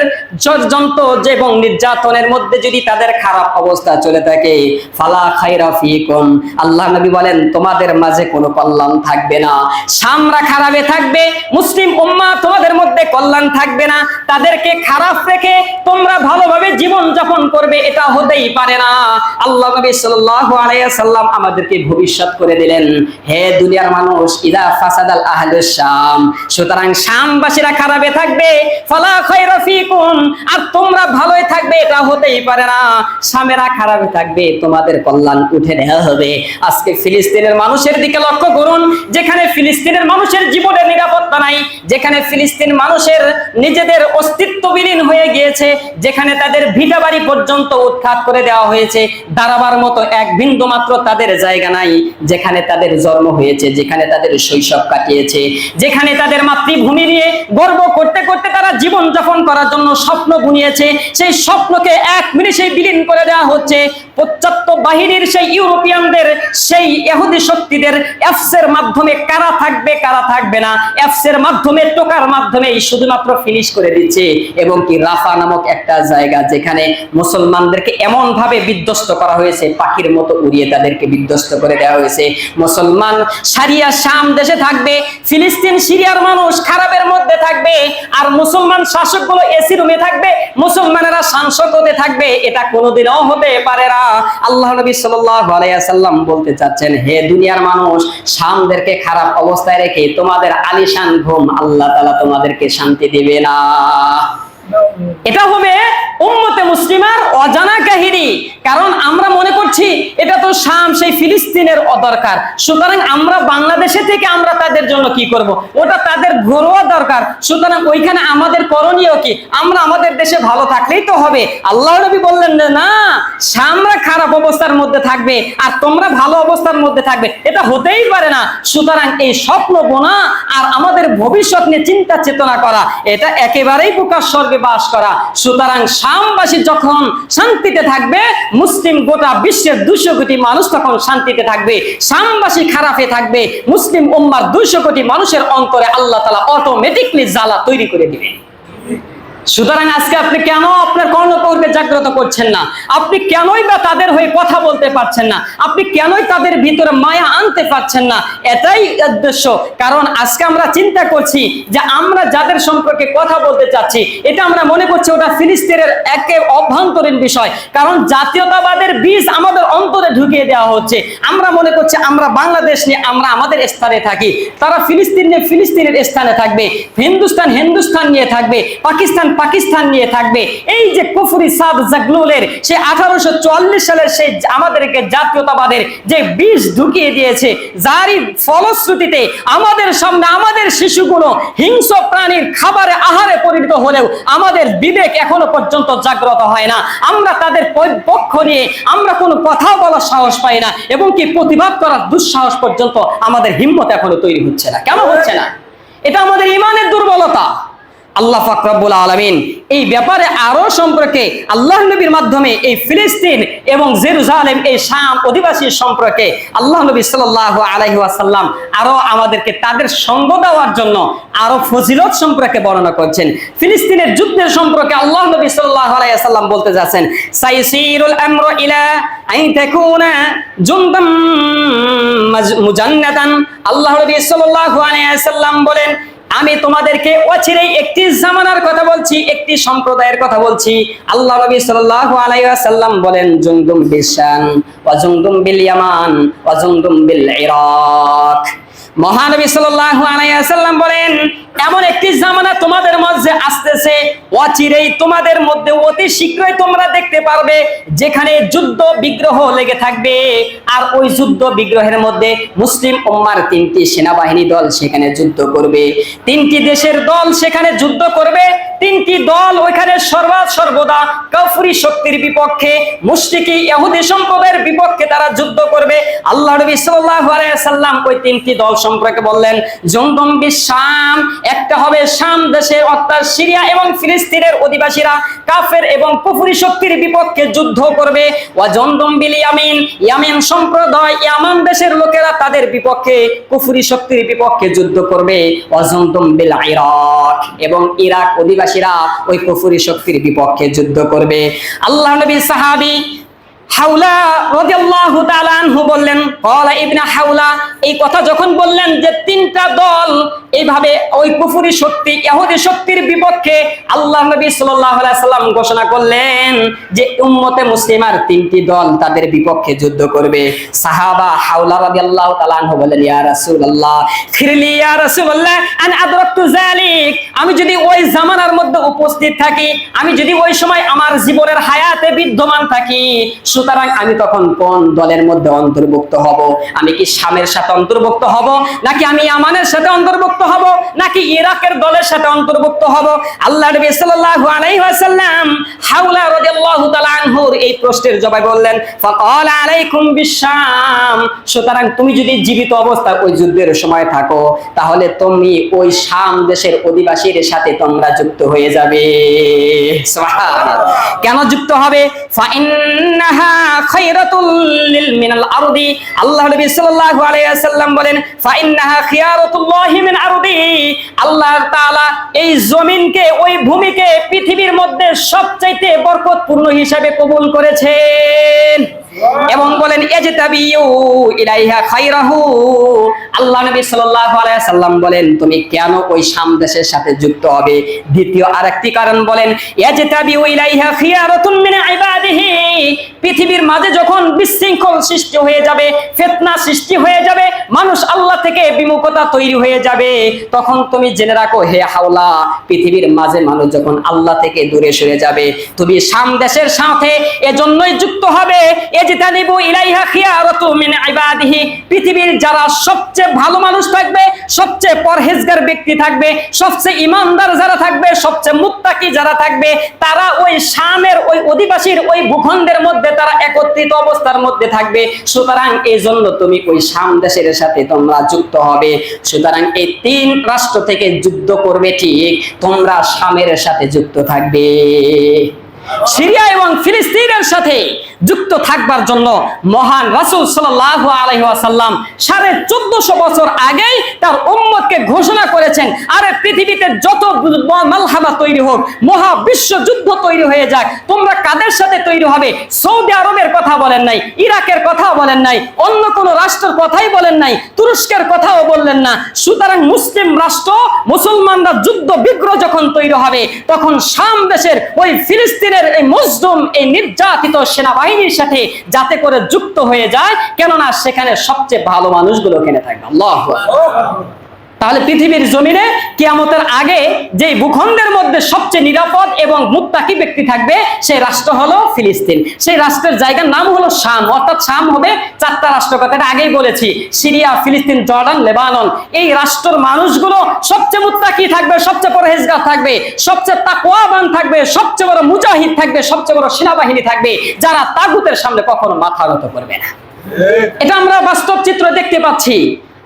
Speaker 1: ষড়যন্ত্র এবং নির্যাতনের মধ্যে যদি তাদের খারাপ অবস্থা চলে থাকে, ফালা খায়রা ফীকুম, আল্লাহ নবী বলেন তোমাদের মাঝে কোনো কল্যাণ থাকবে না। শামরা খারাপে থাকবে, মুসলিম উম্মাহ তোমাদের মধ্যে কল্যাণ থাকবে না। তাদেরকে খারাপ রেখে তোমরা ভালোভাবে জীবন যাপন করবে, এটা হতেই পারে না। আল্লাহ নবী সাল্লাল্লাহু আলাইহি ওয়াসাল্লাম আমাদেরকে ভবিষ্যৎ করে দিলেন, হে দুনিয়ার মানুষ, ইদা ফাসাদাল আহলুশ শাম, সুতরাং শামবাসীরা খারাপে থাকবে, ফালা খায়রা ফীকুম, আর তোমরা ভালোই থাকবে, এটা হতেই পারে না। শামেরা খারাপে থাকবে, তোমাদের কল্যাণ উঠে নেওয়া হবে। আজকে ফিলিস্তিনের মানুষের দিকে লক্ষ্য করুন, যেখানে ফিলিস্তিনের মানুষের জীবনের নিরাপত্তা নাই, যেখানে ফিলিস্তিন মানুষের নিজেদের অস্তিত্ব বিলীন হয়ে গিয়েছে, যেখানে তাদের ভিটা বাড়ি পর্যন্ত উৎখাত করে দেওয়া হয়েছে, দাঁড়াবার মতো এক বিন্দু মাত্র তাদের জায়গা নাই, যেখানে তাদের জন্ম হয়েছে, যেখানে তাদের শৈশব কাটিয়েছে, যেখানে তাদের মাতৃভূমি নিয়ে গর্ব করতে করতে তারা জীবন যাপন করার জন্য স্বপ্ন বুনিয়েছে, সেই স্বপ্নকে এক মিনিটেই বিলীন করে দেওয়া হচ্ছে। পাশ্চাত্য বাহিনীর সেই ইউরোপিয়ানদের সেই ইহুদি শক্তিদের এফসের মাধ্যমে কারা থাকবে কারা থাকবে না, এফসের মাধ্যমে টোকার মাধ্যমে শুধুমাত্র ফিনিশ করে দিচ্ছে। এবং কি রাফা নামক একটা জায়গা, যেখানে মুসলমানদেরকে এমন ভাবে বিধ্বস্ত করা হয়েছে, পাখির মতো উড়িয়ে তাদেরকে বিধ্বস্ত করে দেওয়া হয়েছে। মুসলমান সারিয়া শাম দেশে থাকবে, ফিলিস্তিন সিরিয়ার মানুষ খারাপের মধ্যে থাকবে, আর মুসলমান শাসকগুলো এসি রুমে থাকবে, মুসলমানেরা সংসদে থাকবে, এটা কোনোদিনও হতে পারে না। আল্লাহ নবী সাল্লাল্লাহু আলাইহি ওয়াসাল্লাম বলতে চাচ্ছেন, হে দুনিয়ার মানুষ, শামদেরকে খারাপ অবস্থায় রেখে তোমাদের আলিশান ঘুম আল্লাহ তাআলা তোমাদেরকে শান্তি দিবে না। এটা হবে উম্মতে মুসলিমার অজানা কাহিনী। কারণ আমরা মনে করছি এটা তো শাম সেই ফিলিস্তিনের দরকার, সুতরাং আমরা বাংলাদেশে থেকে আমরা তাদের জন্য কি করব, ওটা তাদের ঘরোয়া দরকার, সুতরাং ওইখানে আমাদের করণীয় কি, আমরা আমাদের দেশে ভালো থাকলেই তো হবে। আল্লাহ নবী বললেন না, শামরা খারাপ অবস্থার মধ্যে থাকবে আর তোমরা ভালো অবস্থার মধ্যে থাকবে, এটা হতেই পারে না। সুতরাং এই স্বপ্ন বোনা আর আমাদের ভবিষ্যৎ নিয়ে চিন্তা চেতনা করা, এটা একেবারেই প্রকাশ স্বর্গে বাস করা। সুতরাং শামবাসী যখন শান্তিতে থাকবে, মুসলিম গোটা বিশ্বের 200 কোটি মানুষ তখন শান্তিতে থাকবে। শামবাসী খারাপে থাকবে, মুসলিম উম্মার 200 কোটি মানুষের অন্তরে আল্লাহ তাআলা অটোমেটিকলি জ্বালা তৈরি করে দিবেন। সুতরাং আজকে আপনি কেন আপনার কর্ণকৌরকে জাগ্রত করছেন না? আপনি কেনই বা তাদের হয়ে কথা বলতে পারছেন না? আপনি কেনই তাদের ভিতরে মায়া আনতে পারছেন না? এটাই উদ্দেশ্য। কারণ আজকে আমরা চিন্তা করছি যে আমরা যাদের সম্পর্কে কথা বলতে চাচ্ছি, এটা আমরা মনে করছি ওটা ফিলিস্তিনের একে অভ্যন্তরীণ বিষয়। কারণ জাতীয়তাবাদের বীজ আমাদের অন্তরে ঢুকিয়ে দেওয়া হচ্ছে। আমরা মনে করছি আমরা বাংলাদেশ নিয়ে আমরা আমাদের স্থানে থাকি, তারা ফিলিস্তিন নিয়ে ফিলিস্তিনের স্থানে থাকবে, হিন্দুস্তান হিন্দুস্তান নিয়ে থাকবে, পাকিস্তান পাকিস্তান নিয়ে থাকবে। এই যে কুফরি সাদ জাগলুলের সেই 1844 সালের সেই আমাদেরকে জাতীয়তাবাদের যে বীজ ঢুকিয়ে দিয়েছে, যারই ফলশ্রুতিতে আমাদের সামনে আমাদের শিশুগুলো হিংস্র প্রাণীর খাবারে আহারে পরিণত হলেও আমাদের বিবেক এখনো পর্যন্ত জাগ্রত হয় না। আমরা তাদের পক্ষ নিয়ে আমরা কোনো কথা বলার সাহস পাই না, এবং কি প্রতিবাদ করার দুঃসাহস পর্যন্ত আমাদের হিম্মত এখনো তৈরি হচ্ছে না। কেন হচ্ছে না? এটা আমাদের ইমানের দুর্বলতা। আল্লাহ পাক রব্বুল আলামিন এই ব্যাপারে আরো সম্পর্কে আল্লাহ নবীর মাধ্যমে এই ফিলিস্তিন এবং জেরুজালেম এই শাম অধিবাসী সম্পর্কে আল্লাহ নবী সাল্লাল্লাহু আলাইহি ওয়াসাল্লাম আরো আমাদেরকে তাদের সঙ্গ দেওয়ার জন্য আরো ফজিলত সম্পর্কে বর্ণনা করছেন। ফিলিস্তিনের যুদ্ধের সম্পর্কে আল্লাহ নবী সাল্লাল্লাহু আলাইহি ওয়াসাল্লাম বলতে যাচ্ছেন, সাইসিরুল আমরু ইলা আন তাকুনা জুনদাম মুজান্নাদান। আল্লাহ নবী সাল্লাল্লাহু আলাইহি ওয়াসাল্লাম বলেন, আমি তোমাদেরকে অচিরেই একটি জামানার কথা বলছি, একটি সম্প্রদায়ের কথা বলছি। আল্লাহ নবী সাল্লাল্লাহু আলাইহি ওয়াসাল্লাম বলেন, জুনদুম বিশাম ওয়া জুনদুম বিল ইয়ামান ওয়া জুনদুম বিল ইরাক। মহানবী সাল্লাল্লাহু আলাইহি ওয়াসাল্লাম বলেন, এমন একটি জামানা তোমাদের মাঝে আসতেছে, অচিরেই তোমাদের মধ্যে অতি শীঘ্রই তোমরা দেখতে পারবে যেখানে যুদ্ধ বিগ্রহ লেগে থাকবে। আর ওই যুদ্ধ বিগ্রহের মধ্যে মুসলিম উম্মার 3টি সেনাবাহিনী দল সেখানে যুদ্ধ করবে, 3টি দেশের দল সেখানে যুদ্ধ করবে। 3টি দল ওইখানে সর্বদা কাফিরি শক্তির বিপক্ষে, মুশরিকি ইহুদি সম্প্রদায়ের বিপক্ষে তারা যুদ্ধ করবে। আল্লাহ নবী সাল্লাল্লাহু আলাইহি ওয়াসাল্লাম ওই 3টি দল সম্পর্কে বললেন, জুনদুম বিশাম, একটা হবে শাম দেশের অর্থাৎ সিরিয়া এবং ফিলিস্তিনের অধিবাসীরা কাফের এবং কুফরি শক্তির বিপক্ষে যুদ্ধ করবে। ওয়া জুনদুম বিল ইয়ামিন, ইয়ামিন সম্প্রদায় ইয়ামান দেশের লোকেরা তাদের বিপক্ষে কুফরি শক্তির বিপক্ষে যুদ্ধ করবে। ওয়া জুনদুম বিল ইরাক, এবং ইরাক অধিবাসীরা ওই কুফরি শক্তির বিপক্ষে যুদ্ধ করবে। আল্লাহ নবী সাহাবী হাওলা রাদিয়াল্লাহু তাআলা আনহু বললেন, ক্বালা ইবনে হাওলা, এই কথা যখন বললেন যে 3টা দল এইভাবে ওই কুফরি শক্তি ইহুদি শক্তির বিপক্ষে, আল্লাহ নবী সাল্লাল্লাহু আলাইহি সাল্লাম ঘোষণা করলেন যে উম্মতে মুসলিমার 3টি দল তাদের বিপক্ষে যুদ্ধ করবে। সাহাবা হাওলা রাদিয়াল্লাহু তাআলা আনহু বললেন, ইয়া রাসূলুল্লাহ ফিরলি ইয়া রাসূলুল্লাহ আন আদরাকতু যালিক, আমি যদি ওই জামানার মধ্যে উপস্থিত থাকি, আমি যদি ওই সময় আমার জীবনের হায়াতে বিদ্যমান থাকি, সুতরাং আমি তখন কোন দলের মধ্যে অন্তর্ভুক্ত হব? আমি কি শামের সাথে অন্তর্ভুক্ত হব, নাকি আমি ইয়ামানের সাথে অন্তর্ভুক্ত হব, নাকি ইরাকের দলের সাথে অন্তর্ভুক্ত হব? আল্লাহ নবী সাল্লাল্লাহু আলাইহি ওয়াসাল্লাম হাওলা রাদিয়াল্লাহু তাআলা আনহুর এই প্রশ্নের জবাবে বললেন, ফাকালা আলাইকুম বিশাম, সুতরাং তুমি যদি জীবিত অবস্থায় ওই যুদ্ধের সময় থাকো, তাহলে তুমি ওই শাম দেশের অধিবাসীর সাথে তোমরা যুক্ত হয়ে যাবে। সুবহানাল্লাহ। কেন যুক্ত হবে? ফাইন্নাহা খায়রাতুল লিল মিনাল আরদি, আল্লাহ নবী সাল্লাল্লাহু আলাইহি ওয়াসাল্লাম বলেন, ফাইন্নাহা খিয়ারাতুল্লাহি মিন আরদি, আল্লাহ তাআলা এই জমিনকে, ওই ভূমিকে পৃথিবীর মধ্যে সবচাইতে বরকতপূর্ণ হিসাবে কবুল করেছেন। এবং বলেন, ইজতাবিউ ইলাইহা খায়রাহু, আল্লাহ নবী সাল্লাল্লাহু আলাইহি ওয়াসাল্লাম বলেন, তুমি কেন ওই শাম দেশের সাথে যুক্ত হবে? দ্বিতীয় আরেকটি কারণ বলেন, ইজতাবিউ ইলাইহা খিয়ারাতুন মিন ইবাদিহি, পৃথিবীর মাঝে যখন বিশৃঙ্খল সৃষ্টি হয়ে যাবে, ফিতনা সৃষ্টি হয়ে যাবে, মানুষ আল্লাহ থেকে বিমুখতা তৈরি হয়ে যাবে, তখন তুমি জেনে রাখো হে হাওলা, পৃথিবীর মাঝে মানুষ যখন আল্লাহ থেকে দূরে সরে যাবে, তুমি শাম দেশের সাথে এজন্যই যুক্ত হবে। ইজতানিবু ইলাইহা খিয়ারাতু মিন ইবাদিহি, পৃথিবীর যারা সবচেয়ে ভালো মানুষ থাকবে, সবচেয়ে পরহেজগার ব্যক্তি থাকবে, সবচেয়ে ইমানদার যারা থাকবে, সবচেয়ে মুত্তাকি যারা থাকবে, তারা ওই শামের ওই অধিবাসীর ওই ভূখণ্ডের মধ্যে তারা একত্রিত অবস্থার মধ্যে থাকবে। সুতরাং এই জন্য তুমি ওই শাম দেশের সাথে তোমরা যুক্ত হবে। সুতরাং এই 3 রাষ্ট্র থেকে যুদ্ধ করবে ঠিক, তোমরা শামের সাথে যুক্ত থাকবে। সিরিয়া এবং ফিলিস্তিনের সাথে যুক্ত থাকবার জন্য মহান রাসূল সাল্লাল্লাহু আলাইহি ওয়াসাল্লাম 1450 বছর আগেই তার উম্মতকে ঘোষণা করেছেন, আরে পৃথিবীতে যত মালহামা তৈরি হোক, মহাবিশ্ব যুদ্ধ তৈরি হয়ে যাক, তোমরা কাদের সাথে তৈরি হবে? সৌদি আরবের কথা বলেন নাই, ইরাকের কথা বলেন নাই, অন্য কোন রাষ্ট্রের কথাই বলেন নাই, তুরস্কের কথাও বললেন না। সুতরাং মুসলিম রাষ্ট্র, মুসলমানরা যুদ্ধ বিগ্রহ যখন তৈরি হবে, তখন শাম দেশের ওই ফিলিস্তিনের এই মজলুম, এই নির্যাতিত সেনাবাহিনীর সাথে যাতে করে যুক্ত হয়ে যায়, কেননা সেখানে সবচেয়ে ভালো মানুষগুলো ওখানে থাকবে। আল্লাহু আকবার। তাহলে পৃথিবীর জমিনে কিয়ামতের আগে যে ভূখণ্ডের মধ্যে সবচেয়ে নিরাপদ এবং মুত্তাকি ব্যক্তি থাকবে, সেই রাষ্ট্র হলো ফিলিস্তিন। সেই রাষ্ট্রের জায়গার নাম হলো শাম, অর্থাৎ শাম হবে 4টা রাষ্ট্র, কথাটা আগেই বলেছি, সিরিয়া, ফিলিস্তিন, জর্ডান, লেবানন। এই রাষ্ট্রের মানুষগুলো সবচেয়ে মুত্তাকি থাকবে, সবচেয়ে পরহেজগার থাকবে, সবচেয়ে তাকওয়াবান থাকবে, সবচেয়ে বড় মুজাহিদ থাকবে, সবচেয়ে বড় সেনাবাহিনী থাকবে, যারা তাগুতের সামনে কখনো মাথা নত করবে না। এটা আমরা বাস্তব চিত্র দেখতে পাচ্ছি।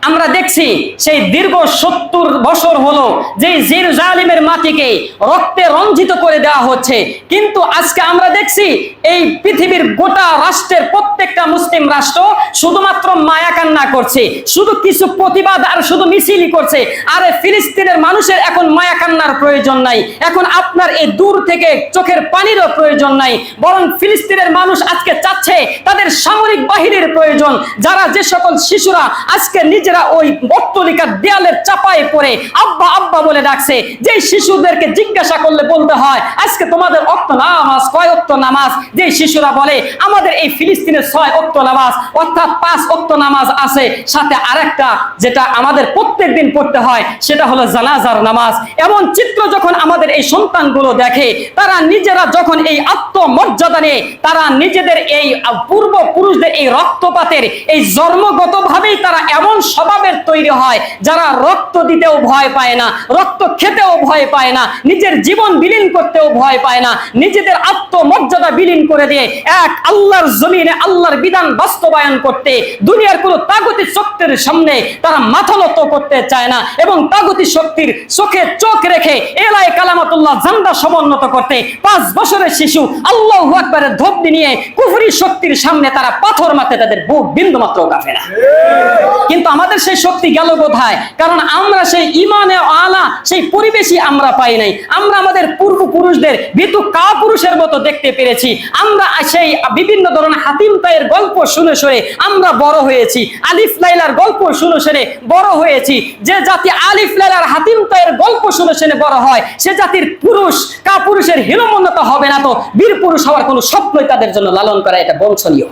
Speaker 1: আমরা দেখছি সেই দীর্ঘ 70 বছর হলো যে জেরুজালেমের মাটিকে রক্তে রঞ্জিত করে দেওয়া হচ্ছে, কিন্তু আজকে আমরা দেখছি এই পৃথিবীর গোটা রাষ্ট্রের প্রত্যেকটা মুসলিম রাষ্ট্র শুধুমাত্র মায়া কান্না করছে, শুধু কিছু প্রতিবাদ আর শুধু মিছিলই করছে। আরে ফিলিস্তিনের মানুষের এখন মায়া কান্নার প্রয়োজন নাই, এখন আপনার এই দূর থেকে চোখের পানিরও প্রয়োজন নাই, বরং ফিলিস্তিনের মানুষ আজকে চাচ্ছে তাদের সামরিক বাহিনীর প্রয়োজন। যারা যে সকল শিশুরা আজকে নিজেরা ওই অট্টালিকার দেয়ালের চাপায় পড়ে আব্বা আব্বা বলে ডাকছে, যে শিশুদেরকে জিজ্ঞাসা করলে বলতে হয় আজকে তোমাদের ওয়াক্ত নামাজ কয় ওয়াক্ত নামাজ, যে শিশুরা বলে আমাদের এই ফিলিস্তিনের 6 ওয়াক্ত নামাজ, অর্থাৎ 5 ওয়াক্ত নামাজ আছে, সাথে আরেকটা যেটা আমাদের প্রত্যেক দিন পড়তে হয় সেটা হলো জানাজার নামাজ। এমন চিত্র যখন আমাদের এই সন্তানগুলো দেখে, তারা নিজেরা যখন এই আত্মমর্যাদা নিয়ে তারা নিজেদের এই পূর্বপুরুষদের এই রক্তপাতের এই জন্মগতভাবেই তারা এমন স্বভাবের তৈরি হয় যারা রক্ত দিতেও ভয় পায় না, রক্ত খেতেও ভয় পায় না, নিজের জীবন বিলীন করতেও ভয় পায় না, নিজেদের আত্মমর্যাদা বিলীন করে দিয়ে এক আল্লাহর জমিনে আল্লাহর বিধান বাস্তবায়ন করতে দুনিয়ার কোনো তাগুতি শক্তির সামনে তারা মাথা নত করতে চায় না, এবং তাগুতি শক্তির চোখে চোখ রেখে এলায়ে কালামাতুল্লাহ ঝান্ডা সমুন্নত করতে 5 বছরের শিশু আল্লাহু আকবারের ধ্বনি নিয়ে কুফরি শক্তির সামনে তারা পাথর মারতে তাদের বুক বিন্দুমাত্র কাঁপে না। কিন্তু আমাদের সেই শক্তি গেল কোথায়? কারণ আমরা সেই ইমানে আলা সেই পরিবেশই আমরা পাই নাই। আমরা আমাদের পূর্বপুরুষদের ভীতু কাপুরুষের মতো দেখতে পেরেছি, আমরা সেই বিভিন্ন ধরনের হাতিম তাইয়ের গল্প শুনে শুনে আমরা বড় হয়েছি, আলিফ লাইলার গল্প শুনে শুনে বড় হয়েছি। যে জাতি আলিফ লাইলার হাতিম তাইয়ের গল্প শুনে শুনে বড় হয়, সে জাতির পুরুষ কাপুরুষের হীনমন্যতা হবে না, তো বীর পুরুষ হওয়ার কোনো স্বপ্নই তাদের জন্য লালন করা এটা বঞ্চনীয়।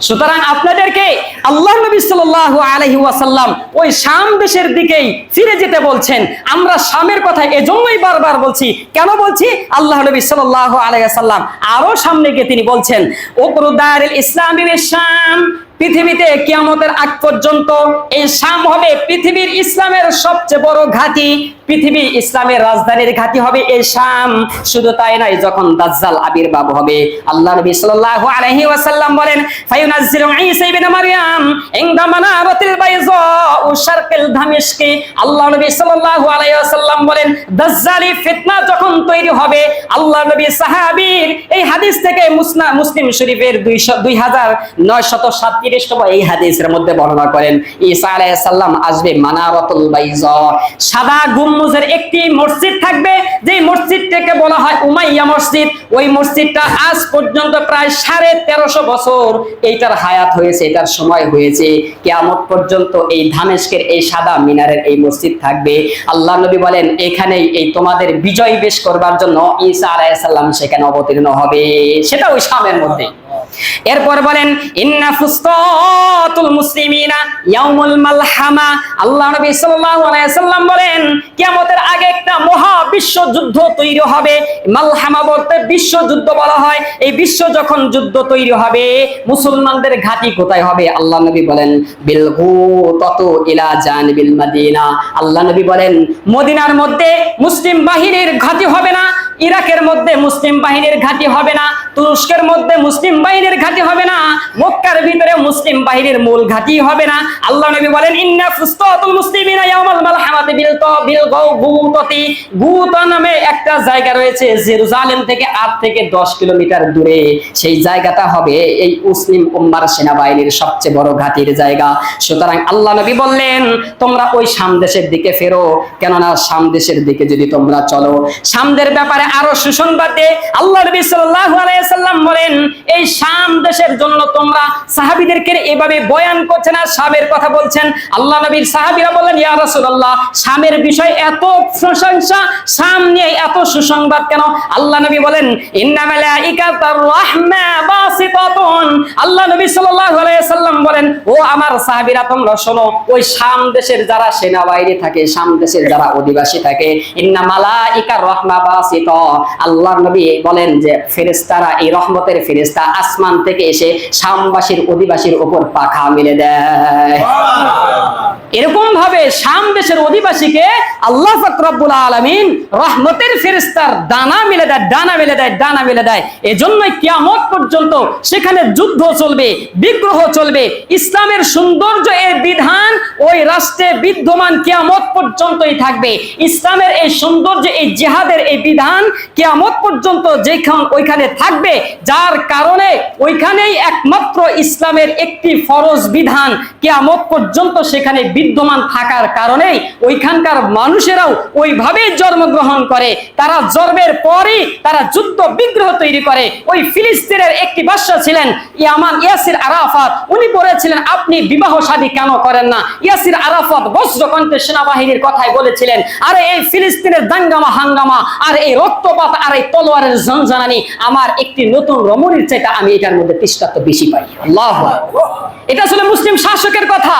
Speaker 1: সুতরাং আপনাদেরকে আল্লাহ নবী সাল্লাল্লাহু আলাইহি ওয়াসাল্লাম ওই শাম দেশের দিকেই ফিরে যেতে বলছেন। আমরা শামের কথা এজন্যই বারবার বলছি। কেন বলছি? আল্লাহ নবী সাল্লাল্লাহু আলাইহি ওয়াসাল্লাম আরো সামনে গিয়ে তিনি বলছেন উকরুদারিল ইসলামি বিশ-শাম, পৃথিবীতে কিয়ামতের আগ পর্যন্ত এই শাম হবে পৃথিবীর ইসলামের সবচেয়ে বড় ঘাঁটি, পৃথিবী ইসলামের রাজধানীর ঘাঁটি হবে এই শাম। শুধু তাই নয়, যখন দাজ্জাল আবির্ভাব হবে আল্লাহ নবী সাল্লাল্লাহু আলাইহি ওয়াসাল্লাম বলেন ফায়ুনাজ্জিলু ঈসা ইবনে মারইয়াম ইনদা মানারাতিল বাইযা ও শারকিল দামিশকি। আল্লাহ নবী সাল্লাল্লাহু আলাইহি ওয়াসাল্লাম বলেন দাজ্জালি ফিতনা যখন তৈরি হবে, আল্লাহ নবী সাহাবীর এই হাদিস থেকে মুসলিম শরীফের 2937 এই হাদিসের মধ্যে বর্ণনা করেন ঈসা আলাইহিস সালাম আসবে মানারাতুল বাইযা, সাদা গম্বুজের একটি মসজিদ থাকবে, যে মসজিদটাকে বলা হয় উমাইয়া মসজিদ। ওই মসজিদটা আজ পর্যন্ত প্রায় 1350 বছর এইটার হায়াত হয়েছে, এটার সময় হয়েছে। কিয়ামত পর্যন্ত এই দামেস্কের এই সাদা মিনারের এই মসজিদ থাকবে। আল্লাহ নবী বলেন এখানেই এই তোমাদের বিজয় বেশ করবার জন্য ঈসা আলাইহিস সালাম সেখানে অবতীর্ণ হবে, সেটা ওই শামের মধ্যে। এরপর বলেন ইন্না ফুসতাতুল মুসলিমিনা ইয়াউমুল মালহামা। আল্লাহ নবী সাল্লাল্লাহু আলাইহি সাল্লাম বলেন কিয়ামতের আগে একটা মহা বিশ্বযুদ্ধ তৈরি হবে। মালহামা বলতে বিশ্বযুদ্ধ বলা হয়। এই বিশ্ব যখন যুদ্ধ তৈরি হবে, মুসলমানদের ঘাঁটি কোথায় হবে? আল্লাহ নবী বলেন বিল গুতাতু ইলা জানিবিল মাদিনা। আল্লাহ নবী বলেন মদিনার মধ্যে মুসলিম বাহিনীর ঘাঁটি হবে না, ইরাকের মধ্যে মুসলিম বাহিনীর ঘাঁটি হবে না, তুরস্কের মধ্যে মুসলিম বাহিনীর ঘাঁটি হবে না, মক্কার ভিতরে মুসলিম বাহিনীর মূল ঘাঁটি হবে না। আল্লাহ নবী বলেন ইন্না ফুসতাতুল মুসলিমিনা ইয়াউমাল মালহামাতি বিল গুতাতি। গুতা নামে একটা জায়গা রয়েছে জেরুজালেম থেকে 8 থেকে 10 কিলোমিটার দূরে। সেই জায়গাটা হবে এই মুসলিম উম্মার সেনাবাহিনীর সবচেয়ে বড় ঘাঁটির জায়গা। সুতরাং আল্লাহ নবী বললেন তোমরা ওই শাম দেশের দিকে ফেরো, কেননা শাম দেশের দিকে যদি তোমরা চলো, শামদের ব্যাপারে আরো সুসংবাদ দে। আল্লাহ নবী সাল্লাল্লাহু আলাইহি সাল্লাম বলেন এই শাম দেশের জন্য তোমরা সাহাবীদেরকে এভাবে বয়ান করছেন আর শামের কথা বলছেন। আল্লাহ নবীর সাহাবীরা বলেন ইয়া রাসূলুল্লাহ শামের বিষয় এত প্রশংসা, শাম নিয়ে এত সুসংবাদ কেন? আল্লাহ নবী বলেন ইন্না মালাইকাতার রাহমা বাসিতাতুন। আল্লাহ নবী সাল্লাল্লাহু আলাইহি সাল্লাম বলেন ও আমার সাহাবীরা তোমরা শোনো, ওই শাম দেশের যারা সেনাবাহিনী থাকে, শাম দেশের যারা অধিবাসী থাকে, ইন্না মালাইকার রাহমা বাসিতা, আল্লাহর নবী বলেন যে ফেরেশতারা, এই রহমতের ফেরেশতা আসমান থেকে এসে শামবাসীর অধিবাসীর উপর পাখা মেলে দেয়। এরকম ভাবে শাম দেশের অধিবাসীকে আল্লাহ পাক রব্বুল আলামিন রহমতের ফেরেশতার ডানা মেলে দেয়, ডানা মেলে দেয়, ডানা মেলে দেয়। এজন্যই কিয়ামত পর্যন্ত সেখানে যুদ্ধ চলবে, বিগ্রহ চলবে। ইসলামের সৌন্দর্য এর বিধান ওই রাষ্ট্রে বিদ্যমান কিয়ামত পর্যন্তই থাকবে। ইসলামের এই সৌন্দর্য, এই জিহাদের এই বিধান কিয়ামত পর্যন্ত যেখানে ওইখানে থাকবে, যার কারণে ওইখানেই একমাত্র ইসলামের একটি ফরজ বিধান কিয়ামত পর্যন্ত সেখানে বিদ্যমান থাকার কারণেই ওইখানকার মানুষেরাও ওইভাবেই জন্মগ্রহণ করে। তারা জন্মের পরই তারা যুদ্ধ বিগ্রহ তৈরি করে। ওই ফিলিস্তিনের একটি বাদশা ছিলেন ইয়াসির আরাফাত, উনি বলেছিলেন আপনি বিবাহ শাদী কেন করেন না? ইয়াসির আরাফাত বজ্রকণ্ঠে সেনাবাহিনীর কথাই বলেছিলেন, আরে এই ফিলিস্তিনের দাঙ্গামা হাঙ্গামা আর এই রক্তপাত আর এই তলোয়ারের ঝনঝনানি আমার একটি নতুন রমণীর চাইতে আমি এটার মধ্যে তৃষ্ণার্ত বেশি পাই। আল্লাহু আকবার। এটা আসলে মুসলিম শাসকের কথা।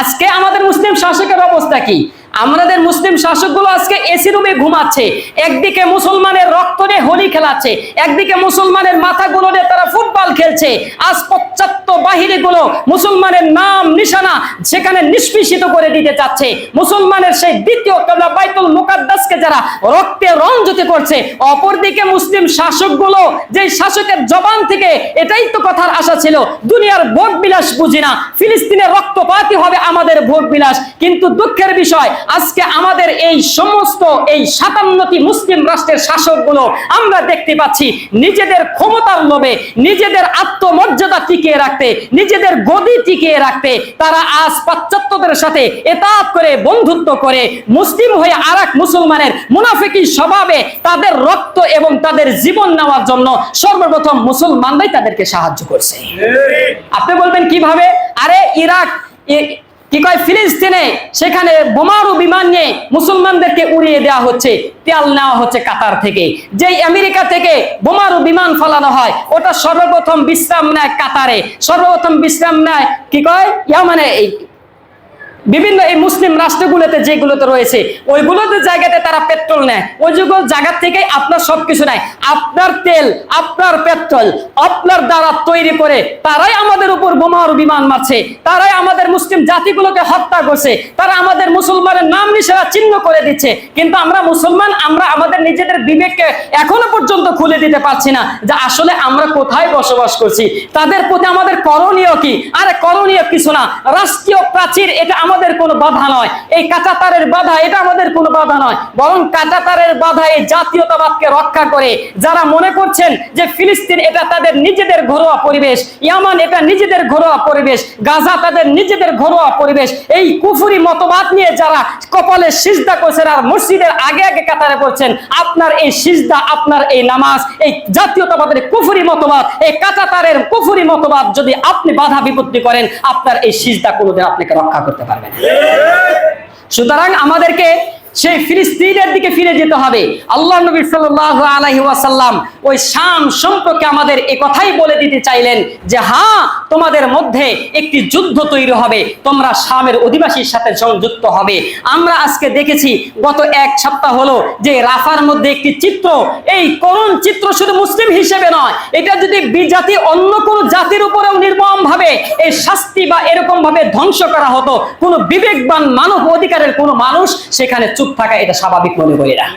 Speaker 1: আজকে আমাদের মুসলিম শাসকের অবস্থা কি? আমাদের মুসলিম শাসকগুলো আজকে এসি রুমে ঘুমাচ্ছে, একদিকে মুসলমানের রক্ত নিয়ে হোলি খেলাচ্ছে, একদিকে মুসলমানের মাথাগুলো নিয়ে তারা ফুটবল খেলছে। আজ পশ্চাত্য বাহিনীগুলো মুসলমানের নাম নিশানা সেখানে নিষ্পেষিত করে দিতে চাচ্ছে। মুসলমানের সেই দ্বিতীয় কিবলা বাইতুল মুকাদ্দাসকে যারা রক্তে রঞ্জিত করছে, অপরদিকে মুসলিম শাসকগুলো যে শাসকের জবান থেকে এটাই তো কথার আশা ছিল, দুনিয়ার ভোগ বিলাস বুঝি না, ফিলিস্তিনের রক্তপাতই হবে আমাদের ভোগ বিলাস। কিন্তু দুঃখের বিষয় আজকে আমাদের এই সমস্ত এই 57টি মুসলিম রাষ্ট্রের শাসকগুলো আমরা দেখতে পাচ্ছি নিজেদের ক্ষমতার লোভে, নিজেদের আত্মমর্যাদা টিকিয়ে রাখতে, নিজেদের গদি টিকিয়ে রাখতে তারা আজ পাশ্চাত্যদের সাথে এতাত করে বন্ধুত্ব করে মুসলিম হয়ে আরেক মুসলমানের মুনাফিকি স্বভাবে তাদের রক্ত এবং তাদের জীবন নেওয়ার জন্য সর্বপ্রথম মুসলমানরাই তাদেরকে সাহায্য করছে। আপনি বলবেন কিভাবে? আরে ইরাক কি কয় ফিলিস্তিনে সেখানে বোমারু বিমান নিয়ে মুসলমানদেরকে উড়িয়ে দেওয়া হচ্ছে, তেল নেওয়া হচ্ছে কাতার থেকে। যেই আমেরিকা থেকে বোমারু বিমান ফলানো হয় ওটা সর্বপ্রথম বিশ্রাম নেয় কাতারে, সর্বপ্রথম বিশ্রাম নেয় কি কয় ইয়ামানে। বিভিন্ন এই মুসলিম রাষ্ট্রগুলোতে যেগুলোতে রয়েছে ওইগুলোতে জায়গাতে তারা পেট্রোল নেয়, ওই জায়গা থেকে আপনার সবকিছু নেয়, আপনার তেল, আপনার পেট্রোল আপনার দ্বারা তৈরি করে তারাই আমাদের উপর বোমারু বিমান মারছে, তারাই আমাদের মুসলিম জাতিগুলোকে হত্যা করছে, তারা আমাদের মুসলমানের নাম নিশানা চিহ্ন করে দিচ্ছে। কিন্তু আমরা মুসলমান, আমরা আমাদের নিজেদের বিবেককে এখনো পর্যন্ত খুলে দিতে পারছি না যে আসলে আমরা কোথায় বসবাস করছি, তাদের প্রতি আমাদের করণীয় কি। আরে করণীয় কিছু না, রাষ্ট্রীয় প্রাচীর এটা আমাদের কোনো বাধা নয়, এই কাঁটাতারের বাধা এটা আমাদের কোনো বাধা নয়, বরং কাঁটাতারের বাধা এই জাতীয়তাবাদকে রক্ষা করে। যারা মনে করছেন যে ফিলিস্তিন এটা তাদের নিজেদের ঘরোয়া পরিবেশ, ইয়ামান এটা নিজেদের ঘরোয়া পরিবেশ, গাজা তাদের নিজেদের ঘরোয়া পরিবেশ, এই কুফরি মতবাদ নিয়ে যারা কপালে সিজদা করছেন আর মসজিদের আগে আগে কাতারে পড়ছেন, আপনার এই সিজদা, আপনার এই নামাজ, এই জাতীয়তাবাদের কুফরি মতবাদ, এই কাঁটাতারের কুফরি মতবাদ যদি আপনি বাধা বিপত্তি করেন, আপনার এই সিজদা কোনোদিন আপনাকে রক্ষা করতে পারবে না। সুতরাং আমাদেরকে সেই ফিলিস্তিনের দিকে ফিরে যেতে হবে। আল্লাহ নবী সাল্লাল্লাহু আলাইহি ওয়াসাল্লাম ওই শাম সম্পর্কে আমাদের এই কথাই বলে দিতে চাইলেন যে হ্যাঁ, তোমাদের মধ্যে একটি যুদ্ধ তৈরি হবে, তোমরা শামের অধিবাসীর সাথে সংযুক্ত হবে। আমরা আজকে দেখেছি গত এক সপ্তাহ হলো যে রাফার মধ্যে একটি চিত্র, এই করুণ চিত্র শুধু মুসলিম হিসেবে নয়, এটা যদি বিজাতি অন্য কোনো জাতির উপরেও নির্মম ভাবে এই শাস্তি বা এরকম ভাবে ধ্বংস করা হতো, কোনো বিবেকবান মানব অধিকারের কোনো মানুষ সেখানে চুপ থাকা এটা স্বাভাবিক মনে করি না।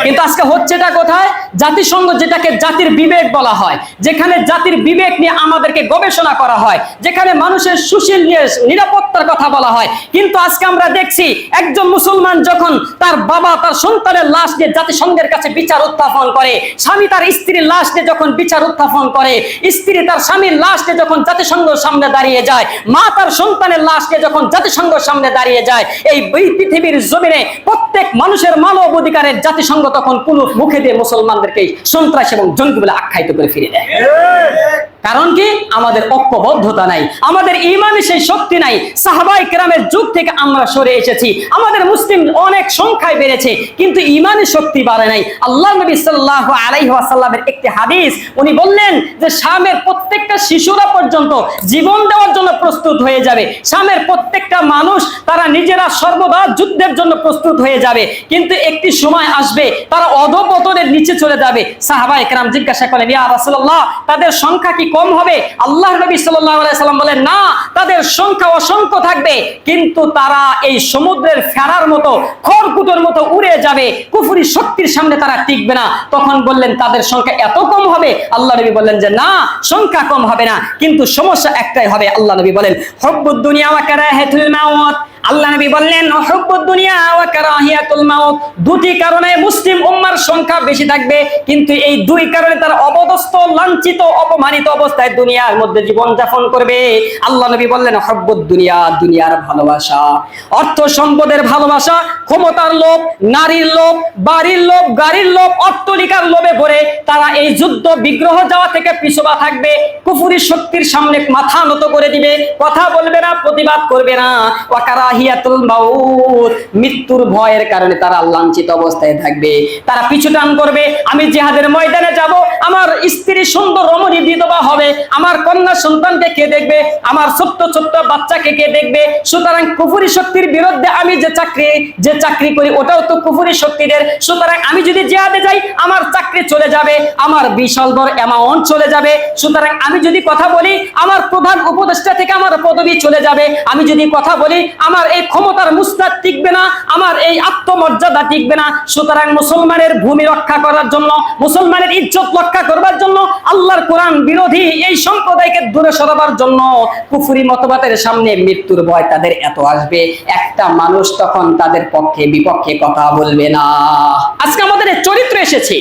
Speaker 1: কিন্তু আজকে হচ্ছেটা কোথায়? জাতিসংঘ যেটাকে জাতির বিবেক বলা হয়, যেখানে জাতির বিবেক নিয়ে আমাদেরকে গবেষণা করা হয়, যেখানে মানুষের সুশীল নিয়ে নিরাপত্তার কথা বলা হয়। কিন্তু আজকে আমরা দেখছি একজন মুসলমান যখন তার বাবা তার সন্তানের লাশ নিয়ে জাতিসংঘের কাছে বিচার উত্থাপন করে, স্বামী তার স্ত্রীর লাশ নিয়ে যখন বিচার উত্থাপন করে, স্ত্রী তার স্বামীর লাশ নিয়ে যখন জাতিসংঘের সামনে দাঁড়িয়ে যায়, মা তার সন্তানের লাশ নিয়ে যখন জাতিসংঘের সামনে দাঁড়িয়ে যায়, এই পৃথিবীর জমিনে প্রত্যেক মানুষের মানব অধিকারের জাতিসংঘ তখন কোন মুখে দিয়ে মুসলমানদেরকে সন্ত্রাস এবং জঙ্গি বলে আখ্যায়িত করে ফিরে দেয়।
Speaker 2: কারণ কি? আমাদের ঐক্যবদ্ধতা নাই, আমাদের ঈমানে সেই শক্তি নাই। সাহাবায়ে কেরামের যুগ থেকে আমরা সরে এসেছি, আমাদের মুসলিম অনেক সংখ্যায় বেড়েছে, কিন্তু ঈমানের শক্তি বাড়ে নাই। আল্লাহ নবী সাল্লাল্লাহু আলাইহি ওয়াসাল্লামের একটি হাদিস, উনি বললেন যে শামের প্রত্যেকটা শিশুরা পর্যন্ত জীবন দেওয়ার জন্য প্রস্তুত হয়ে যাবে, শামের প্রত্যেকটা মানুষ তারা নিজেরা সর্বদা যুদ্ধের জন্য প্রস্তুত হয়ে যাবে, কিন্তু একটি সময় আসবে তারা অধঃপতনের নিচে চলে যাবে। সাহাবায়ে কেরাম জিজ্ঞাসা করেন, ইয়া রাসূলুল্লাহ, তাদের সংখ্যা কি কম হবে? আল্লাহ নবী সাল্লাল্লাহু আলাইহি সাল্লাম বলেন, না, তাদের সংখ্যা অসংখ্য থাকবে, কিন্তু তারা এই সমুদ্রের ফেরার মতো, খড়কুটোর মতো উড়ে যাবে, কুফরি শক্তির সামনে তারা টিকবে না। তখন বললেন, তাদের সংখ্যা এত কম হবে? আল্লাহ নবী বললেন যে না, সংখ্যা কম হবে না, কিন্তু সমস্যা একটাই হবে। আল্লাহ নবী বলেন, হুব্বুদ দুনিয়া ওয়া কারাহাতুল মাউত। আল্লাহ নবী বললেন, হুব্বুদ দুনিয়া ওয়া কারাহিয়াতুল মাউত। দুটি কারণে মুসলিম উম্মার সংখ্যা বেশি থাকবে, কিন্তু এই দুই কারণে তারা অবদস্থ, লাঞ্ছিত, অপমানিত অবস্থায় দুনিয়ার মধ্যে জীবন যাপন করবে। আল্লাহ নবী বললেন, হুব্বুদ দুনিয়া, দুনিয়ার ভালোবাসা, অর্থ সম্পদের ভালোবাসা, ক্ষমতার লোভ, নারীর লোভ, বাড়ির লোভ, গাড়ির লোভ, অট্টালিকার লোভে পড়ে তারা এই যুদ্ধ বিগ্রহ যাওয়া থেকে পিছপা থাকবে, কুফরি শক্তির সামনে মাথা নত করে দিবে, কথা বলবে না, প্রতিবাদ করবে না। ওয়া কারাহিয়াতুল মাউত, মৃত্যুর ভয়ের কারণে তারা লাঞ্ছিত অবস্থায় থাকবে, তারা পিছু টান করবে। আমি জিহাদের ময়দানে যাব, আমার স্ত্রী সুন্দর রমণী বিধবা হবে, আমার কন্যা সন্তানকে কে দেখবে, আমার ছোট্ট ছোট্ট বাচ্চাকে কে দেখবে? সুতরাং কুফরি শক্তির বিরুদ্ধে আমি যে চাকরি করি ওটাও তো কুফরি শক্তিদের। সুতরাং আমি যদি জিহাদে যাই, আমার চাকরি চলে যাবে, আমার বিশাল বড় অ্যামাউন্ট চলে যাবে। সুতরাং আমি যদি কথা বলি, আমার প্রধান উপদেষ্টা থেকে আমার পদবি চলে যাবে। আমি যদি কথা বলি, আমার এই ক্ষমতার মুস্তাদ টিকবে না, আমার এই আত্মমর্যাদা টিকবে না। সুতরাং মুসলমানের ভূমি রক্ষা করার জন্য, মুসলমানের ইজ্জত রক্ষা করবার জন্য, আল্লাহর কোরআন বিরোধী এই সম্প্রদায়কে দূরে সরাবার জন্য কুফরি মতবাদের সামনে মৃত্যুর ভয় তাদের এত আসবে, একটা মানুষ তখন তাদের পক্ষে বিপক্ষে কথা বলবে না। আজকে আমাদের এই চরিত্র এসেছে,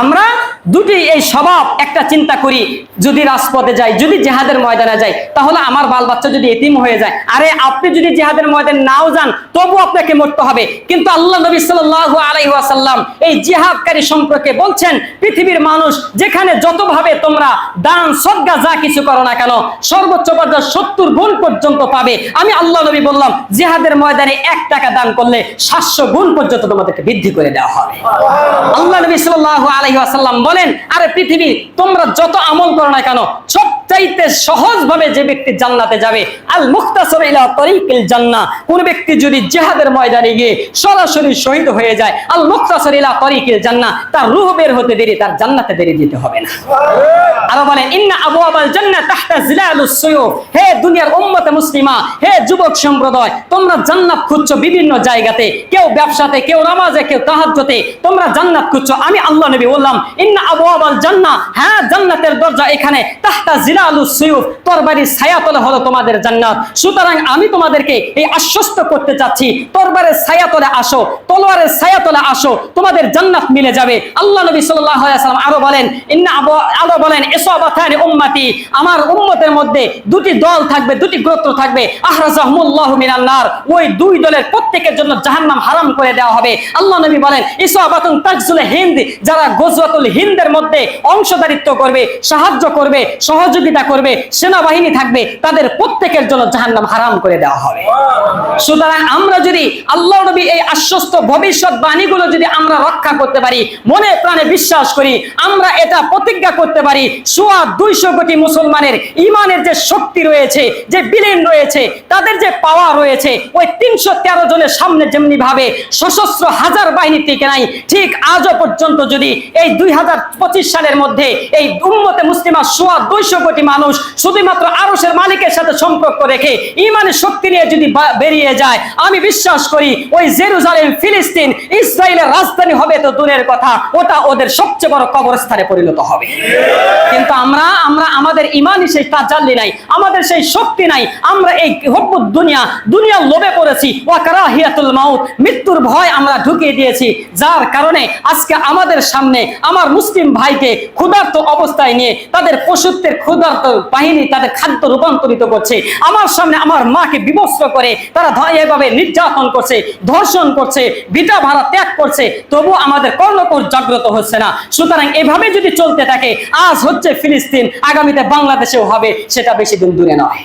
Speaker 2: আমরা দুটি এই স্বভাব। একটা চিন্তা করি, যদি রাজপথে যাই, যদি জিহাদের ময়দানে যাই, তাহলে আমার বাল বাচ্চা যদি এতিম হয়ে যায়, আরে আপনি যদি জিহাদের ময়দানে নাও যান, তবু আপনাকে মরতে হবে। কিন্তু আল্লাহ নবী সাল্লাল্লাহু আলাইহি ওয়াসাল্লাম এই জিহাদকারী সম্পর্কে বলছেন, পৃথিবীর মানুষ যেখানে যতভাবে তোমরা দান সদকা যা কিছু করো না কেন, সর্বোচ্চ পর্যায়ে 70 গুণ পর্যন্ত পাবে। আমি আল্লাহ নবী বললাম, জিহাদের ময়দানে 1 টাকা দান করলে 700 গুণ পর্যন্ত তোমাদেরকে বৃদ্ধি করে দেওয়া হবে। আল্লাহ নবী সাল্লাল্লাহু আলাইহি ওয়াসাল্লাম বলেন, আরে পৃথিবী তোমরা যত আমল করো না কেন, সবচাইতে সহজ ভাবে যে ব্যক্তি জান্নাতে যাবে, আল মুখতাসার ইলা তরিকিল জান্নাহ, কোন ব্যক্তি যদি জিহাদের ময়দানে গিয়ে সরাসরি শহীদ হয়ে যায়, আল মুখতাসার ইলা তরিকিল জান্নাহ, তার রূহ বের হতে দেরি, তার জান্নাতে দেরি যেতে হবে না। আরো বলেন, ইন্না আবওয়াবাল জান্নাহ তাহতা জিলালুস সুয়ুফ। হে দুনিয়ার উম্মতে মুসলিমা, হে যুবক সম্প্রদায়, তোমরা জান্নাত খুঁজছো বিভিন্ন জায়গাতে, কেউ ব্যবসাতে, কেউ নামাজে, কেউ তাহাজ্জুদে, তোমরা জান্নাত খুঁজছো। আমি আল্লাহ নবী বললাম, ইন্না আবওয়াবাল জান্নাহ, হ্যাঁ জান্নাতের দরজা এখানে, তাহতা জিলালুস সুয়ুফ, তরবারির ছায়াতলে হলো তোমাদের জান্নাত। সুতরাং আমি তোমাদেরকে এই আশ্বস্ত করতে চাচ্ছি, তরবারের ছায়াতলে আসো, তলোয়ারের ছায়াতলে আসো, তোমাদের জান্নাত মিলে যাবে। আল্লাহ নবী সাল্লাল্লাহু আলাইহি ওয়াসাল্লাম আরো বলেন, আরো বলেন, ইসাবাতানি উম্মতি, আমার উম্মতের মধ্যে দুটি দল থাকবে, দুটি গোত্র থাকবে, আহরাজাহুমুল্লাহু মিনান নার, ওই দুই দলের প্রত্যেকের জন্য জাহান্নাম হারাম করে দেওয়া হবে। আল্লাহ নবী বলেন, ইসাবাতুন তাগজুল হিন্দ, যারা গজওয়াতুল হিন্দের মধ্যে অংশদারিত্ব করবে, সাহায্য করবে, সহযোগিতা করবে, সেনাবাহিনী থাকবে, তাদের প্রত্যেকের জন্য জাহান্নাম হারাম করে দেওয়া হবে। সুতরাং আমরা যদি আল্লাহ নবী এই আশ্বস্ত ভবিষ্যৎ বাণীগুলো যদি আমরা রক্ষা করতে পারি, মনে প্রাণে বিশ্বাস করি, আমরা এটা প্রতিজ্ঞা করতে পারি, 200 কোটি মুসলমানের ইমানের যে শক্তি রয়েছে, যে বিলীন রয়েছে, তাদের যে পাওয়ার রয়েছে, ওই 313 জনের সামনে যেমনি ভাবে সশস্ত্র হাজার বাহিনী টিকে নাই, ঠিক আজও পর্যন্ত যদি এই 2025 সালের মধ্যে এই উম্মতে মুসলিমা 200 কোটি মানুষ শুধুমাত্র আরশের মালিকের সাথে সম্পর্ক রেখে ইমানের শক্তি নিয়ে যদি বেরিয়ে যায়, আমি বিশ্বাস করি ওই জেরুজালেম, ফিলিস্তিন, ইসরায়েলের রাজধানী হবে তো দূরের কথা, ওটা ওদের সবচেয়ে বড় কবরস্থানে পরিণত হবে। কিন্তু আমরা আমাদের ইমানই সেই তাজাল্লি নাই, আমাদের সেই শক্তি নাই, আমরা এই হুব্বুদ দুনিয়ার লোভে পড়েছি, ওয়া কারাহিয়াতুল মাউত, মৃত্যুর ভয় আমরা ঢুকিয়ে দিয়েছি, যার কারণে আজকে আমাদের সামনে আমার মুসলিম ভাইকে ক্ষুধার্ত অবস্থায় নিয়ে তাদের পশুত্বের ক্ষুধা ক্ষুধার্ত বাহিনী তাদের খাদ্য রূপান্তরিত করছে, আমার সামনে আমার মাকে বিবস্ত্র করে তারা এভাবে নির্যাতন করছে, ধর্ষণ করছে, ভিটা ভাড়া ত্যাগ করছে, তবু আমাদের কর্ণকোর জাগ্রত হচ্ছে না। সুতরাং এভাবে যদি চলতে থাকে, আজ হচ্ছে ফিলিস্তিন, আগামীতে বাংলাদেশেও হবে, সেটা বেশি দিন দূরে নয়।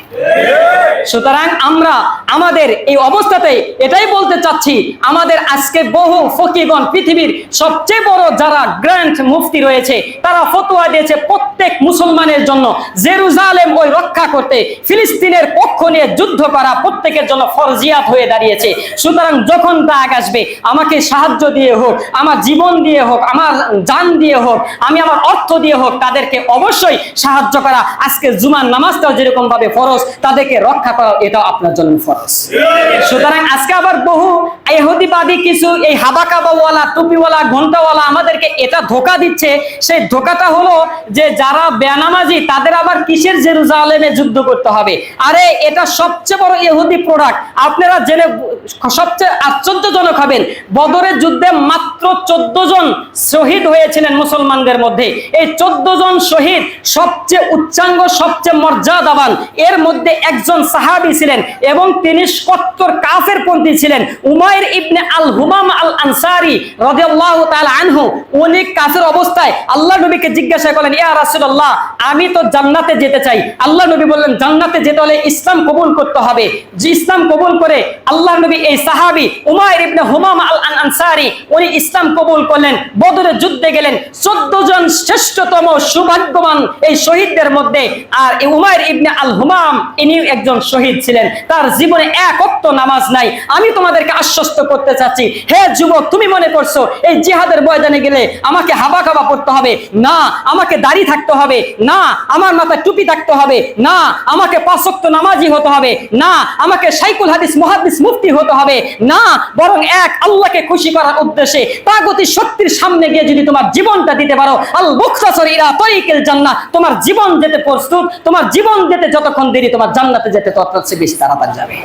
Speaker 2: সুতরাং আমরা আমাদের এই অবস্থাতে এটাই বলতে চাচ্ছি, আমাদের আজকে বহু ফকিগণ, পৃথিবীর সবচেয়ে বড় যারা গ্র্যান্ড মুফতি রয়েছে, তারা ফতোয়া দিয়েছে প্রত্যেক মুসলমানের জন্য জেরুজালেম ওই রক্ষা করতে, ফিলিস্তিনের পক্ষ নিয়ে যুদ্ধ করা প্রত্যেকের জন্য ফরজিয়াত হয়ে দাঁড়িয়েছে। সুতরাং যখন দাগ আসবে, আমাকে সাহায্য দিয়ে হোক, আমার জীবন দিয়ে হোক, আমার জান দিয়ে হোক, আমি আমার অর্থ দিয়ে হোক, তাদেরকে অবশ্যই সাহায্য করা। আজকে জুমার নামাজটাও যেরকম ভাবে ফরজ, তাদেরকে রক্ষা করা এটাও আপনার জন্য ফরজ। সুতরাং আজকে আবার বহু ইহুদিবাদী কিছু এই হাবাকাবাওয়ালা, টুপিওয়ালা, ঘন্টাওয়ালা আমাদেরকে এটা ধোকা দিচ্ছে। সেই ধোকাটা হলো যে যারা বেনামাজি তাদের আবার কিসের জেরুজালেমে যুদ্ধ করতে হবে। আরে এটা সবচেয়ে বড় ইহুদি প্রোডাক্ট। আপনারা জেনে সবচেয়ে আশ্চর্যজনক হবেন, বদরের যুদ্ধে মাত্র 14 জন শহীদ হয়েছিলেন মুসলমানদের মধ্যে। এই 14 জন শহীদ সবচেয়ে উচ্চাঙ্গ, সবচেয়ে মর্যাদাবান। এর মধ্যে একজন সাহাবী ছিলেন এবং তিনি কট্টর কাফেরপন্থী ছিলেন, উমাইর ইবনে আল হুমাম আল আনসারী রাদিয়াল্লাহু তাআলা আনহু। উনি কাফের অবস্থায় আল্লাহ নবীকে জিজ্ঞাসা করলেন, ইয়া রাসূলুল্লাহ, আমি তো জান্নাতে যেতে চাই। আল্লাহ নবী বললেন, জান্নাতে যেতে হলে ইসলাম কবুল করতে হবে। যে ইসলাম কবুল করে আল্লাহ নবী এই সাহাবী উমাইর ইবনে হুমাম আল আনসারী উনি ইসলাম কবুল করলেন, বদরের যুদ্ধে গেলেন। 14 জন শ্রেষ্ঠতম সৌভাগ্যবান এই শহীদদের মধ্যে আর এই উমাইর ইবনে আল হুমাম ইনি একজন শহীদ ছিলেন। তার জীবনে এক ওয়াক্ত নামাজ নাই। আমি তোমাদেরকে আশ্বস্ত করতে চাচ্ছি, হে যুবক, তুমি মনে করছো এই জিহাদের ময়দানে গেলে আমাকে হাবা খাবা পড়তে হবে? না। আমাকে দাড়ি থাকতে হবে? না। আমার মাথায় টুপি থাকতে হবে? না। আমাকে 5 ওয়াক্ত নামাজি হতে হবে? না। আমাকে শাইখুল হাদিস, মুহাদ্দিস, মুফতি হতে হবে? না। বরং এক আল্লাহকে খুশি করার উদ্দেশ্যে তাগুতি শক্তির সামনে গিয়ে যদি তোমার জীবনটা দিতে পারো, আল মুখতাসর ইলা তরিকিল জান্নাহ, তোমার জীবন যেতে প্রস্তুত, তোমার জীবন যেতে যতক্ষণ দেরি, তোমার জান্নাতে যেতে ততক্ষণ বেশি তাড়াতাড়ি যাবে।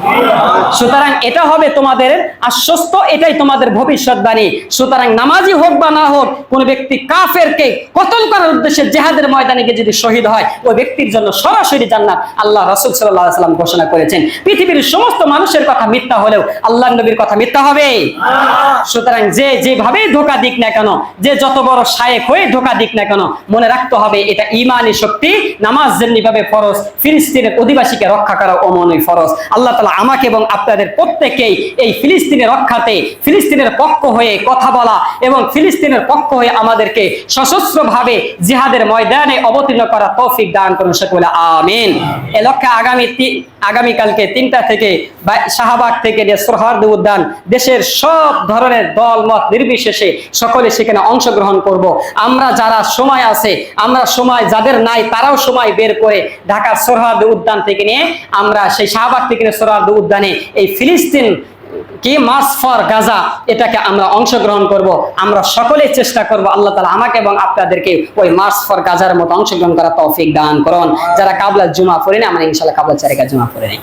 Speaker 2: সুতরাং এটা হবে তোমাদের আশ্বস্ত, এটাই তোমাদের ভবিষ্যৎবাণী। সুতরাং নামাজি হোক বা না হোক, কোন ব্যক্তি কাফেরকে কতল করার উদ্দেশ্যে জিহাদের ময়দানে গিয়ে যদি শহীদ হয়, ওই ব্যক্তির জন্য সরাসরি জান্নাত আল্লাহ রাসূল সাল্লাল্লাহু আলাইহি ওয়াসাল্লাম ঘোষণা করেছেন। পৃথিবীর সমস্ত মানুষের কথা মিথ্যা হলেও আল্লাহর নবীর কথা মিথ্যা হবে? সুতরাং যে যেভাবে ধোঁকা দিক না কেন, যে যত বড় শায়েখ হয়ে ধোঁকা দিক না কেন, মনে রাখতে হবে এটা ঈমানি শক্তি। নামাজ যেমনিভাবে ফরজ, ফিলিস্তিনের অধিবাসীকে রক্ষা করা অমনই ফরজ। আল্লাহ তাআলা আমাকে এবং আপনাদের প্রত্যেককেই এই ফিলিস্তিনের রক্ষাতে, ফিলিস্তিনের পক্ষ হয়ে কথা বলা এবং ফিলিস্তিনের পক্ষ হয়ে আমাদেরকে সশস্ত্রভাবে জিহাদের ময়দানে অবতীর্ণ করা তৌফিক দান করুন সকলে, আমিন। এ লক্ষ্যে আগামীকালকে 3টা থেকে শাহবাগ থেকে নিয়ে সোহরাওয়ার্দী উদ্যান, দেশের সব ধরনের দল মত নির্বিশেষে সকলে সেখানে অংশগ্রহণ করব। আমরা যারা সময় আছে, আমরা সময় যাদের নাই, তারাও সময় বের করে ঢাকার সোহরাওয়ার্দী উদ্যান থেকে নিয়ে আমরা সেই শাহবাগ থেকে নিয়ে সোহরাওয়ার্দী উদ্যানে এই ফিলিস্তিন কি মার্চ ফর গাজা, এটাকে আমরা অংশগ্রহণ করব। আমরা সকলে চেষ্টা করব আল্লাহ তাআলা আমাকে এবং আপনাদেরকে ওই মার্চ ফর গাজার মতো অংশগ্রহণ করা তৌফিক দান করুন। যারা কাবলা জুমা পড়েনি, আমরা ইনশাআল্লাহ কাবলা 4 রাকাত জুমা পড়ে নেই।